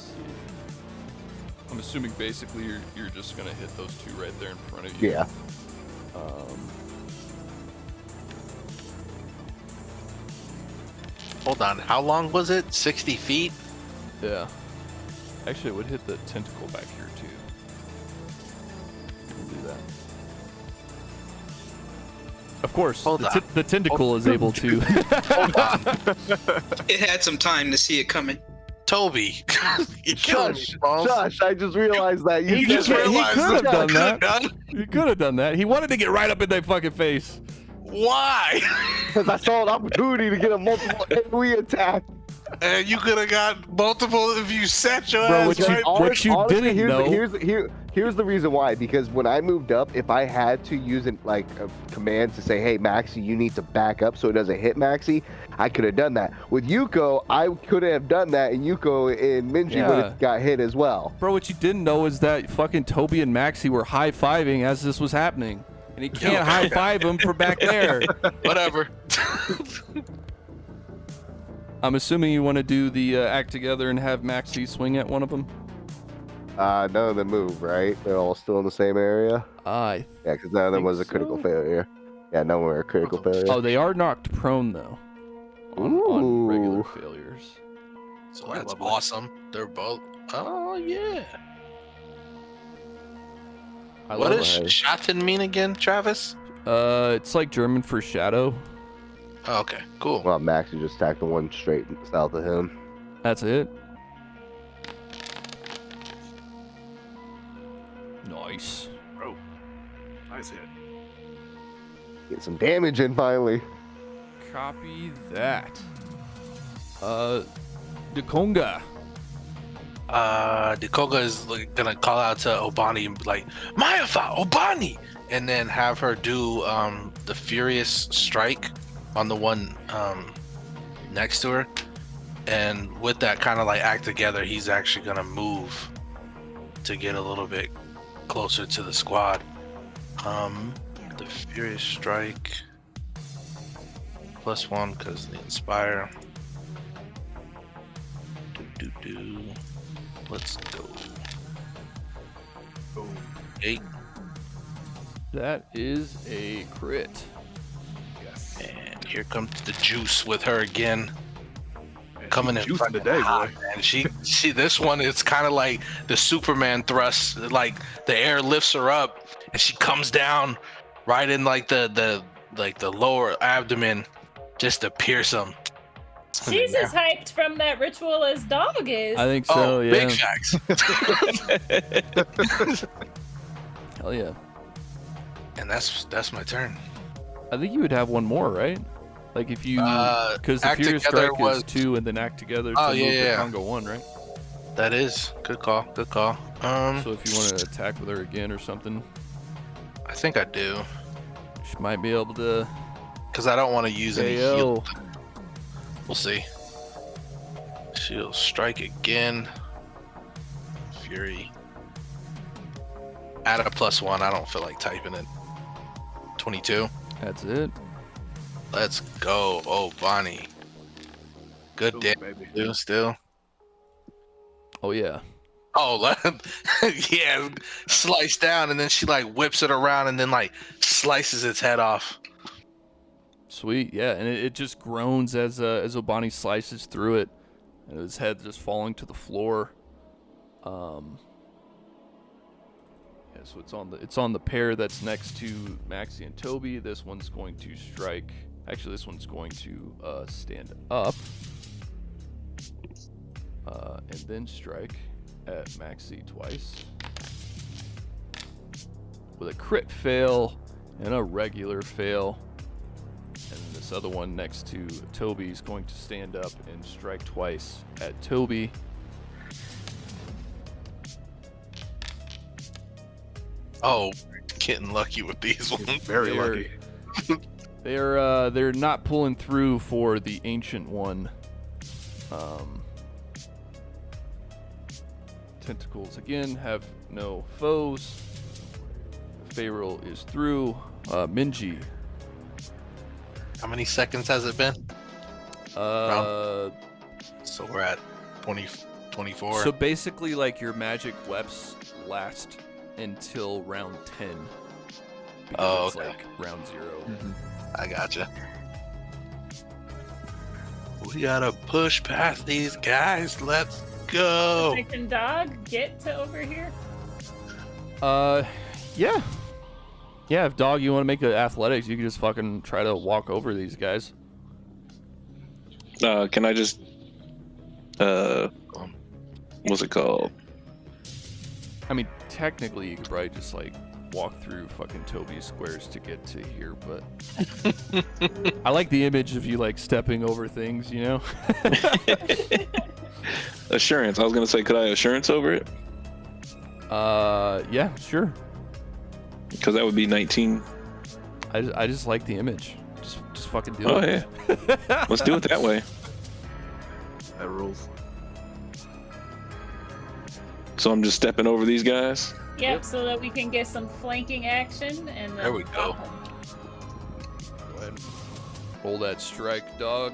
see. I'm assuming basically you're just gonna hit those two right there in front of you. Yeah. Hold on, how long was it? 60 feet? Yeah. Actually, it would hit the tentacle back here too. We'll do that. Of course, Hold on. the tentacle is able to. It had some time to see it coming. Toby! You're killing me, Bones. Josh, I just realized that You said just that. realized could have that. done that. Done? You could have done that. He wanted to get right up in that fucking face. Why? Because I saw an opportunity to get a multiple AoE attack. And you could have got multiple if you set your Bro, ass what you- right. what you didn't Here's the reason why. Because when I moved up, if I had to use a command to say, "Hey, Maxi, you need to back up so it doesn't hit Maxi," I could have done that. With Yuko, I could have done that, and Yuko and Minji would Yeah. have got hit as well. Bro, what you didn't know is that fucking Toby and Maxie were high-fiving as this was happening. And he can't high-five him from back there. Whatever. I'm assuming you want to do the act together and have Maxie swing at one of them? None of them move, right? They're all still in the same area. I Yeah, because none of them think was a critical so. failure. Yeah, none were a critical failure. Oh, they are knocked prone, though. On regular Ooh. failures. So that's Lovely. awesome. They're both. Oh, yeah. What love does it. Schatten mean again, Travis? It's like German for shadow. Oh, okay, cool. Well, Max just attacked the one straight south of him. That's it. Nice. Bro, nice hit. Get some damage in finally. Copy that. Dekonga. Dekoga is like, gonna call out to Obani and be like, Mayafa, Obani! And then have her do the Furious Strike on the one next to her. And with that kind of like act together, he's actually gonna move to get a little bit closer to the squad. The Furious Strike +1 because the Inspire. Do. Let's go. Boom. 8. That is a crit. Yes. And here comes the juice with her again. Man, Coming she in juicing fucking today, hot, boy. man. She this one is kind of like the Superman thrust. Like the air lifts her up and she comes down right in like the lower abdomen just to pierce him. She's as hyped from that ritual as Dog is. I think so, yeah. Big facts. Hell yeah. And that's my turn. I think you would have one more, right? Like if you, because the Act Furious Together Strike was- is 2 and then Act Together Oh, to yeah, move yeah. the Congo 1, right? That is good call. Good call. So if you want to attack with her again or something, I think I do she might be able to because I don't want to use any heal. KO. We'll see. She'll strike again. Fury. Add a +1. I don't feel like typing it. 22. That's it. Let's go. Oh, Bonnie. Good Ooh, damage baby. too, still. Oh yeah. Oh, yeah. Slice down and then she like whips it around and then like slices its head off. Sweet, yeah, and it just groans as Obani slices through it, and his head just falling to the floor. Yeah, so it's on the pair that's next to Maxie and Toby. This one's going to strike. Actually, this one's going to stand up, and then strike at Maxie twice with a crit fail and a regular fail. And this other one next to Toby is going to stand up and strike twice at Toby. Oh, getting lucky with these ones. Very They're- lucky. They're not pulling through for the ancient one. Tentacles again have no foes. Pharaoh is through. Minji. How many seconds has it been? So So we're at 24. basically, like your magic weps last until round 10. Because Oh, it's okay. like round 0. I gotcha. We gotta push past these guys. Let's go. Like, can Dog get to over here? Yeah. Yeah, if Dog, you want to make it athletics, you can just fucking try to walk over these guys. Can I just what's it called? I mean, technically, you could probably just like walk through fucking Toby's squares to get to here, but I like the image of you like stepping over things, you know? Assurance. I was gonna say, could I assurance over it? Yeah, sure. Because that would be 19. I just like the image. Just fucking do Oh it. yeah. Let's do it that way. That rules. So I'm just stepping over these guys. Yep, so that we can get some flanking action and then There we go. Go ahead and roll that strike, Dog.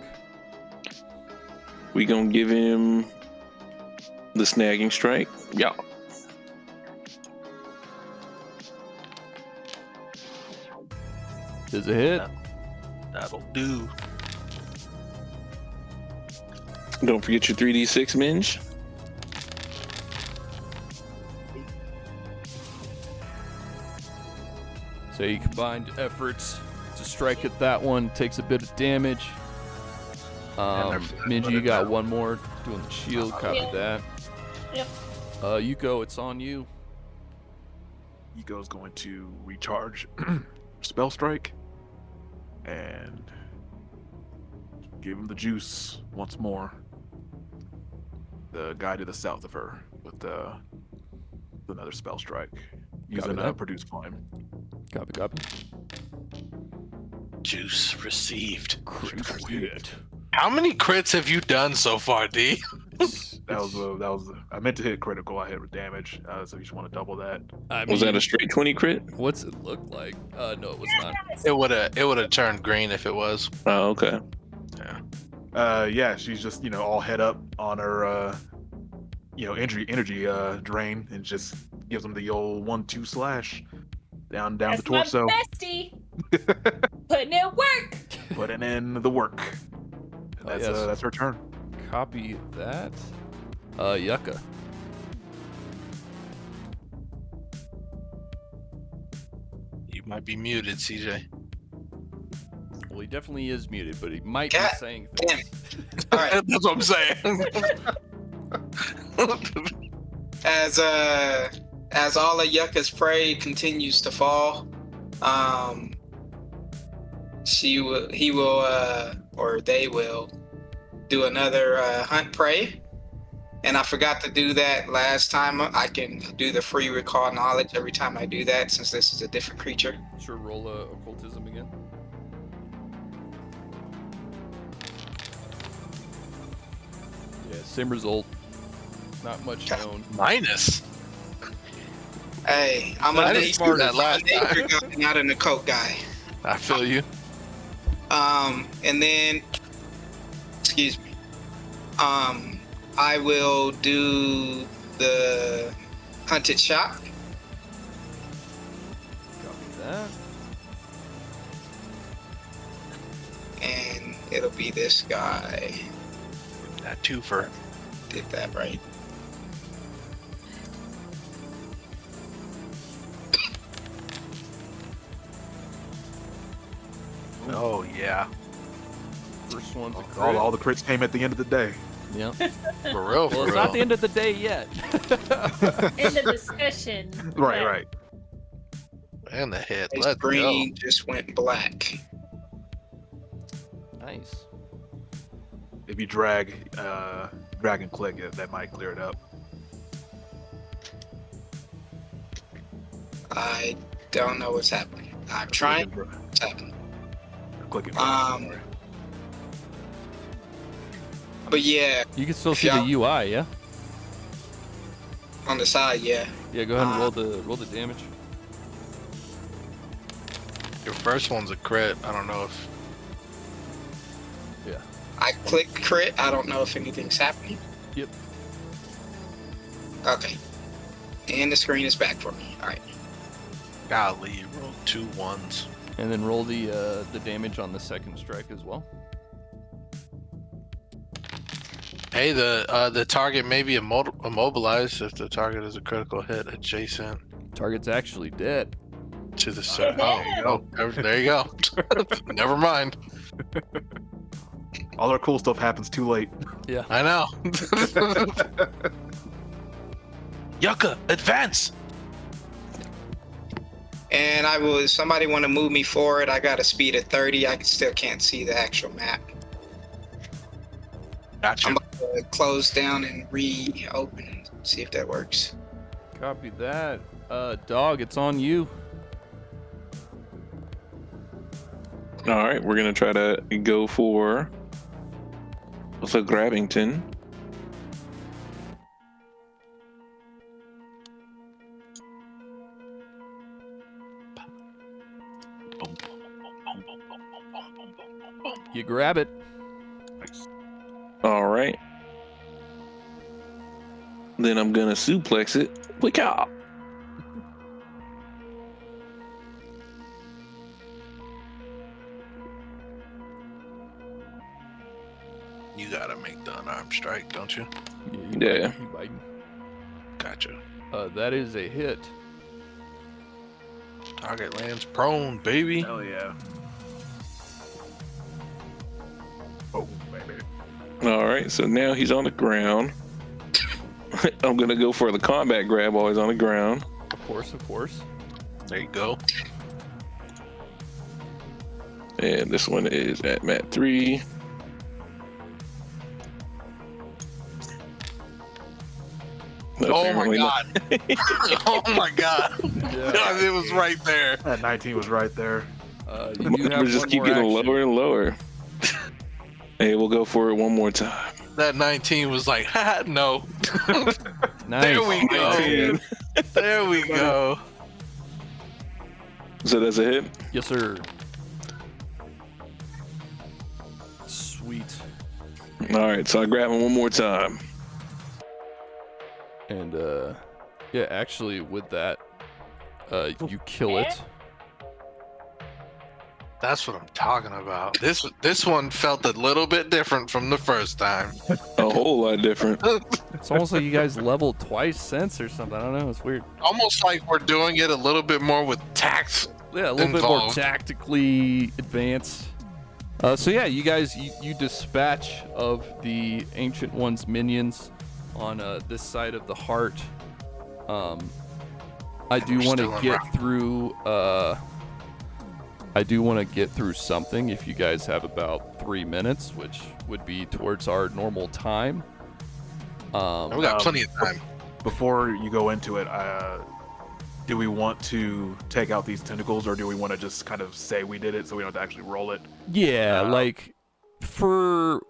We gonna give him the snagging strike. Yeah. Is a hit. That'll do. Don't forget your 3d6, Minge. So you combined efforts to strike at that one. Takes a bit of damage. Minji, you got one more doing the shield. Copy that. Yep. Yuko, it's on you. Yuko's going to recharge Spell Strike and give him the juice once more. The guy to the south of her with another Spell Strike using that. Produce Flame. Copy. Juice received. Critical hit. How many crits have you done so far, D? That was. I meant to hit critical. I hit with damage. So you just want to double that. I Was that mean, a straight 20 crit? What's it look like? No, it was not. It would have turned green if it was. Oh, okay. Yeah, she's just all head up on her energy drain and just gives him the old 1-2 slash down That's the torso. my bestie. Putting in work. Putting in the work. And Oh, that's yes. that's her turn. Copy that. Yucca. You might be muted, CJ. Well, he definitely is muted, but he might God be saying damn things. All right. That's what I'm saying. As all of Yucca's prey continues to fall, he will or they will do another hunt prey. And I forgot to do that last time. I can do the free recall knowledge every time I do that, since this is a different creature. Sure, roll occultism again. Yeah, same result. Not much known. Minus. Hey, I'm I a didn't smart that last nature guy, not an occult guy. I feel you. And then, excuse me. I will do the hunted shock. Copy that. And it'll be this guy. That twofer. Did that right. Oh yeah. First one's a crit. All the crits came at the end of the day. Yeah. For real. Well, it's not the end of the day yet. In the discussion. Right. And the hit. His Let's green just went black. Nice. If you drag and click it, that might clear it up. I don't know what's happening. I'm trying. What's happening? Click it. But yeah, You can still If see the y'all- UI, yeah? on the side, yeah. Yeah, go ahead and roll the damage. go. Your first one's a crit. I don't know if. Yeah. I click crit. I don't know if anything's happening. Yep. Okay. And the screen is back for me. All right. Golly, you rolled 2 1s. And then roll the damage on the second strike as well. Hey, the target may be immobilized if the target is a critical hit adjacent Target's actually dead. to the set. Yeah. Oh, there you go. Never mind. All our cool stuff happens too late. I know. Yucca, advance! And I will. If somebody want to move me forward, I got a speed of 30. I still can't see the actual map. Gotcha. I'm about to close down and reopen. See if that works. Copy that. Dog, it's on you. All right, we're gonna try to go for the Grabbington. You grab it. Nice. All right. Then I'm gonna suplex it. Wick out. You gotta make the unarmed strike, don't you? Yeah. You biting. Gotcha. That is a hit. Target lands prone, baby. Hell yeah. Oh, baby. All right, so now he's on the ground. I'm gonna go for the combat grab while he's on the ground. Of course, of course. There you go. And this one is at mat 3. Oh my Apparently not. god. Oh my god. Yeah. It was right there. That 19 was right there. You do have We just one keep more getting action. lower and lower. Hey, we'll go for it one more time. That 19 was like, ha, no. Nice. There we go. 19. There we go. So that's a hit. Yes, sir. Sweet. All right, so I grab him one more time. And yeah, actually, with that, you kill it. That's what I'm talking about. This one felt a little bit different from the first time. A whole lot different. It's almost like you guys leveled twice since or something. I don't know. It's weird. Almost like we're doing it a little bit more with tact. Yeah, a little bit more Involved. tactically advanced. So yeah, you guys, you dispatch of the Ancient One's minions on this side of the heart. I do we're want to still in get round. through. I do want to get through something. If you guys have about 3 minutes, which would be towards our normal time. We got plenty of time. Before you go into it, do we want to take out these tentacles, or do we want to just kind of say we did it so we don't have to actually roll it? Yeah, like for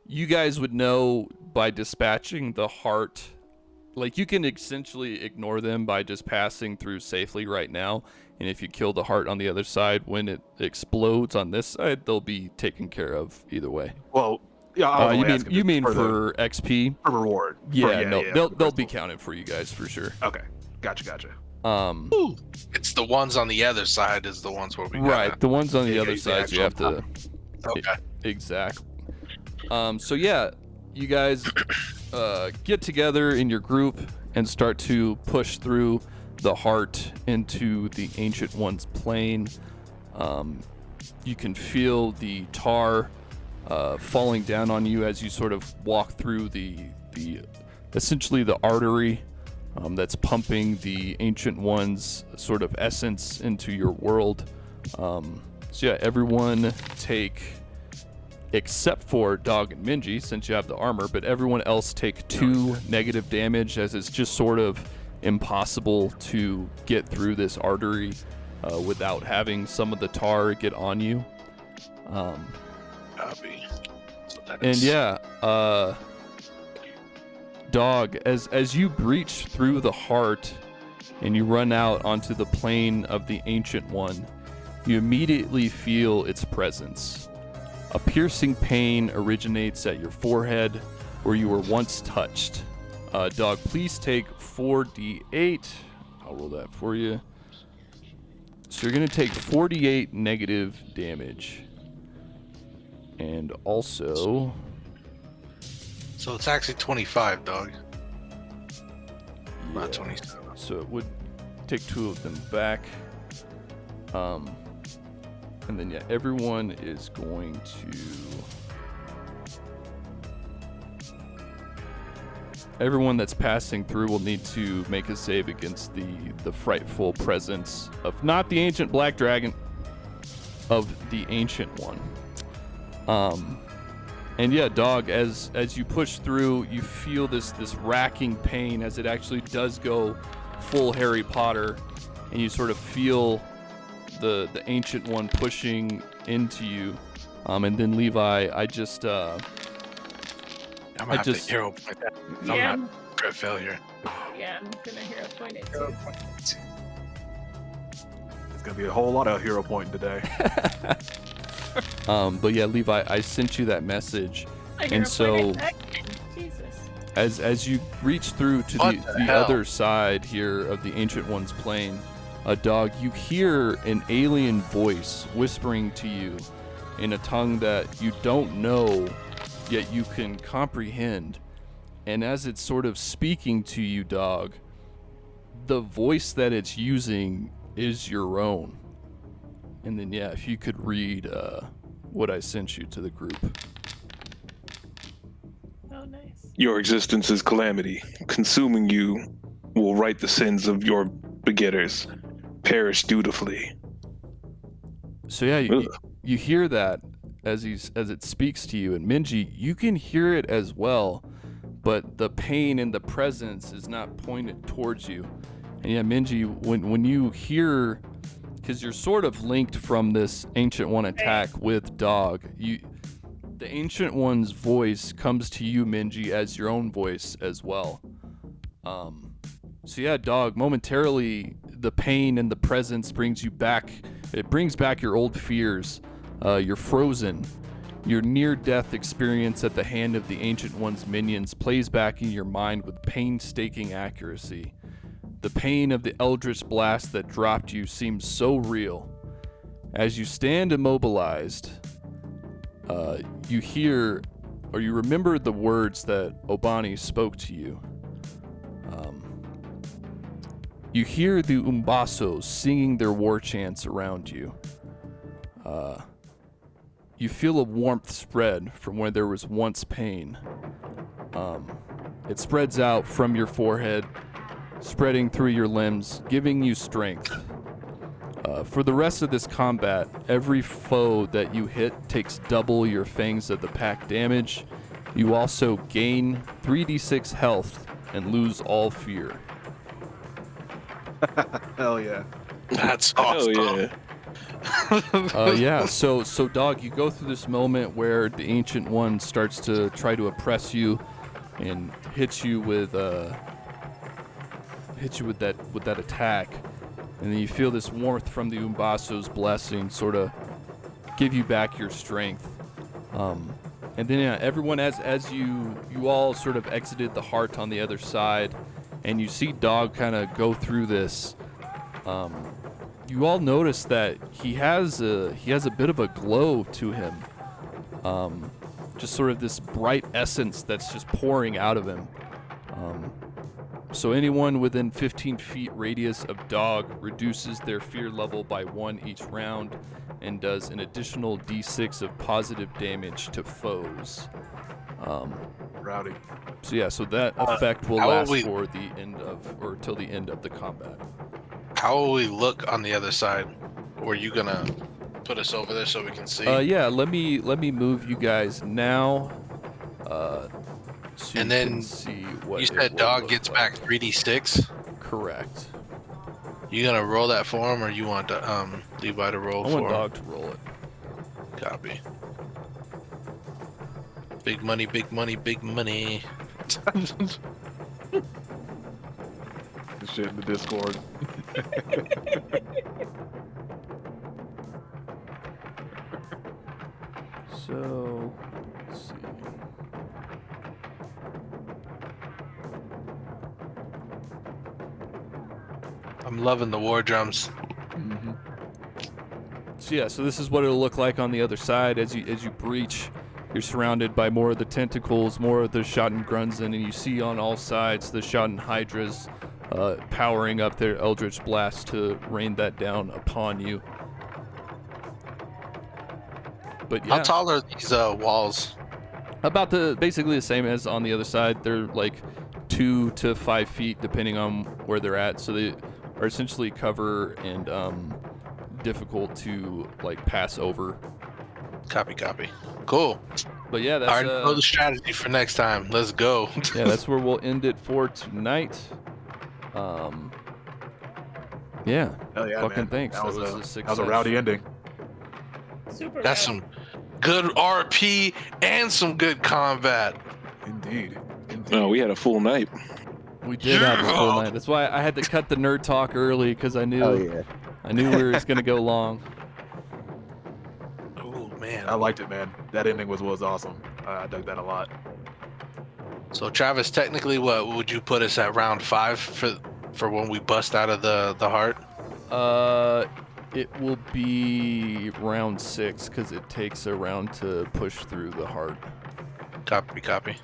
you guys would know by dispatching the heart, like you can essentially ignore them by just passing through safely right now. And if you kill the heart on the other side, when it explodes on this side, they'll be taken care of either way. Well, yeah, I was only asking You mean for the for XP? for reward. Yeah, For- no, for they'll the be crystal. counted for you guys for sure. Okay, gotcha. It's the ones on the other side is the ones where we Right, the ones on the Yeah, other the side you actual have to Okay. exactly. So yeah, you guys get together in your group and start to push through the heart into the Ancient One's plane. You can feel the tar falling down on you as you sort of walk through the essentially the artery that's pumping the Ancient One's sort of essence into your world. So yeah, everyone take, except for Dog and Minji, since you have the armor, but everyone else take 2 negative damage, as it's just sort of impossible to get through this artery without having some of the tar get on you. Copy. So that And is- yeah, Dog, as you breach through the heart and you run out onto the plane of the Ancient One, you immediately feel its presence. A piercing pain originates at your forehead where you were once touched. Dog, please take 4d8. I'll roll that for you. So you're going to take 48 negative damage. And also... So it's actually 25, dog. Yeah, Not 27. so it would take 2 of them back. And then yeah, everyone is going to... Everyone that's passing through will need to make a save against the frightful presence of not the ancient black dragon, of the Ancient One. And yeah, Dog, as you push through, you feel this racking pain as it actually does go full Harry Potter, and you sort of feel the Ancient One pushing into you. And then Levi, I just I'm gonna have to just- hero point that. I'm Yeah, not crit failure. yeah, I'm gonna hero point it Hero too. point. It's gonna be a whole lot of hero pointing today. but yeah, Levi, I sent you that message. I And hero so- point it again. Jesus. As you reach through to What the the hell? other side here of the Ancient One's plane, Dog, you hear an alien voice whispering to you in a tongue that you don't know, yet you can comprehend. And as it's sort of speaking to you, Dog, the voice that it's using is your own. And then, yeah, if you could read what I sent you to the group. Oh, nice. Your existence is calamity. Consuming you will right the sins of your begetters. Perish dutifully. So yeah, you hear that as it speaks to you, and Minji, you can hear it as well, but the pain and the presence is not pointed towards you. And yeah, Minji, when you hear, because you're sort of linked from this Ancient One attack with Dog, the Ancient One's voice comes to you, Minji, as your own voice as well. So yeah, Dog, momentarily the pain and the presence brings you back. It brings back your old fears. You're frozen. Your near-death experience at the hand of the Ancient One's minions plays back in your mind with painstaking accuracy. The pain of the Eldritch blast that dropped you seems so real. As you stand immobilized, you hear, or you remember the words that Obani spoke to you. You hear the Umbasos singing their war chants around you. You feel a warmth spread from where there was once pain. It spreads out from your forehead, spreading through your limbs, giving you strength. For the rest of this combat, every foe that you hit takes double your Fangs of the Pack damage. You also gain 3d6 health and lose all fear. Hell yeah. That's awesome. Hell yeah. Yeah, so Dog, you go through this moment where the Ancient One starts to try to oppress you and hit you with that attack, and then you feel this warmth from the Umbaso's blessing sort of give you back your strength. And then yeah, everyone, as you all sort of exited the heart on the other side, and you see Dog kind of go through this. You all notice that he has a bit of a glow to him. Just sort of this bright essence that's just pouring out of him. So anyone within 15 feet radius of Dog reduces their fear level by 1 each round and does an additional d6 of positive damage to foes. Rowdy. So yeah, so that effect will how will last we- for the end of, or till the end of the combat. How will we look on the other side? Were you gonna put us over there so we can see? Yeah, let me move you guys now. So And you then can see what you it said will Dog look gets like. back 3d6. Correct. You gonna roll that for him, or you want Levi to roll I for want him? Dog to roll it. Copy. Big money, big money, big money. This shit in the Discord. So, let's see. I'm loving the war drums. Mm-hmm. So yeah, so this is what it'll look like on the other side as you breach. You're surrounded by more of the tentacles, more of the Shotten Grunzen, and you see on all sides the Shotten Hydras powering up their Eldritch Blast to rain that down upon you. But yeah, How tall are these walls? about basically the same as on the other side. They're like 2 to 5 feet depending on where they're at. So they are essentially cover and difficult to like pass over. Copy, copy. Cool. But yeah, I that's already know the strategy for next time. Let's go. yeah, that's where we'll end it for tonight. Yeah, Hell yeah, fucking man. thanks. That was a a success. rowdy ending. Super. That's some good RP and some good combat. Indeed. Indeed. No, we had a full night. We did have a full Yeah. night. That's why I had to cut the nerd talk early because I knew Oh yeah. I knew we were just gonna go long. Oh man. I liked it, man. That ending was awesome. I dug that a lot. So Travis, technically, what would you put us at round 5 for when we bust out of the heart? It will be round 6 because it takes a round to push through the heart. Copy, copy.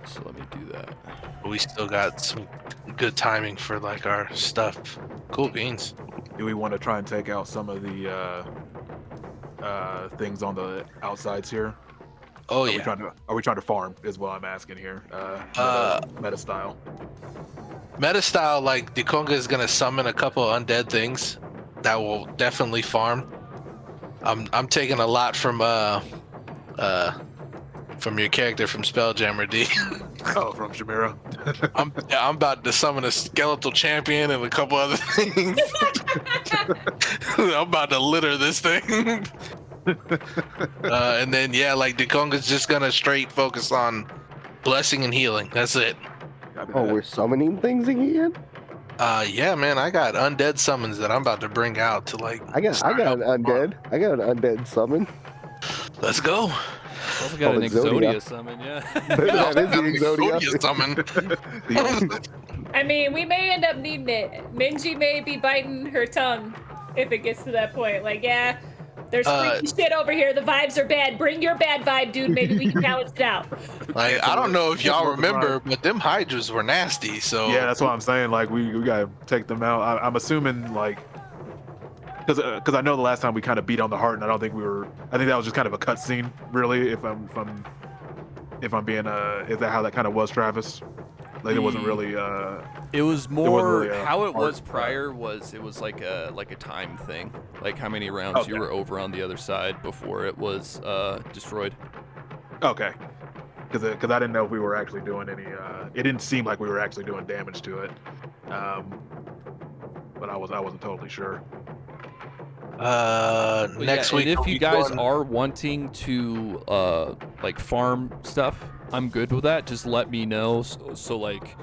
So let me do that. But we still got some good timing for like our stuff. Cool beans. do we want to try and take out some of the things on the outsides here? Oh Are we yeah. trying to farm? Is what I'm asking here. Meta style. Meta style, like Dikonga is gonna summon a couple undead things that will definitely farm. I'm taking a lot from your character from Spelljammer D. Oh, from Shamira. I'm about to summon a skeletal champion and a couple other things. I'm about to litter this thing. And then yeah, like Dikonga's just gonna straight focus on blessing and healing. That's it. Oh, we're summoning things again? Yeah, man, I got undead summons that I'm about to bring out to like. I got start an helping undead. I got an undead summon. Let's go. Also got an Called Exodia Exodia. summon, yeah. That is the Exodia. Summon. I mean, we may end up needing it. Minji may be biting her tongue if it gets to that point. Like, yeah, there's freaky shit over here. The vibes are bad. Bring your bad vibe, dude. Maybe we can balance it out. Like, I don't know if y'all remember, but them hydras were nasty. So Yeah, that's what I'm saying. Like we gotta take them out. I'm assuming like because I know the last time we kind of beat on the heart, and I don't think we were. I think that was just kind of a cutscene, really. If I'm being is that how that kind of was, Travis? Like it wasn't really. It was more really a how it was hard- prior. It was like a time thing, like how many rounds you Okay. were over on the other side before it was destroyed. Okay. Because I didn't know if we were actually doing any. It didn't seem like we were actually doing damage to it. But I wasn't totally sure. But next yeah, week. and if we'll you be guys going- are wanting to like farm stuff, I'm good with that. Just let me know. So like,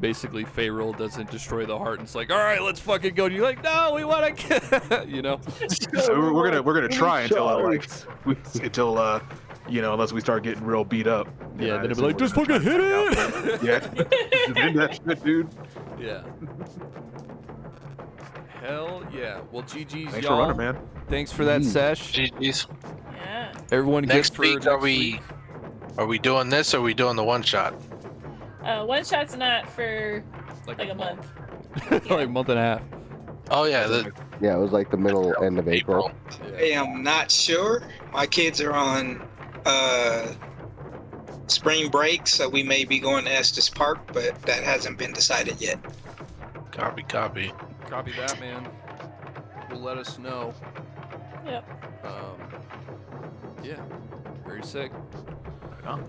basically, Pharaoh doesn't destroy the heart, and it's like, all right, let's fucking go. And you're like, no, we want to, you know. we're gonna try until unless we start getting real beat up. Yeah, then it'll be so like, we're just gonna fucking try hit and take it. Yeah, just hit that shit, dude. Yeah. Hell yeah. Well, GG's, Thanks y'all. for running, man. Thanks for that sesh. GG's. Yeah. Everyone good Next for week, next are we week? are we doing this or are we doing the one shot? One shot's not for like a month. like a month and a half. Oh yeah, the Yeah, it was like the middle end of April. I am not sure. My kids are on spring break, so we may be going to Estes Park, but that hasn't been decided yet. copy. Copy that, man. Will let us know. Yep. Yeah. Very sick. Right on.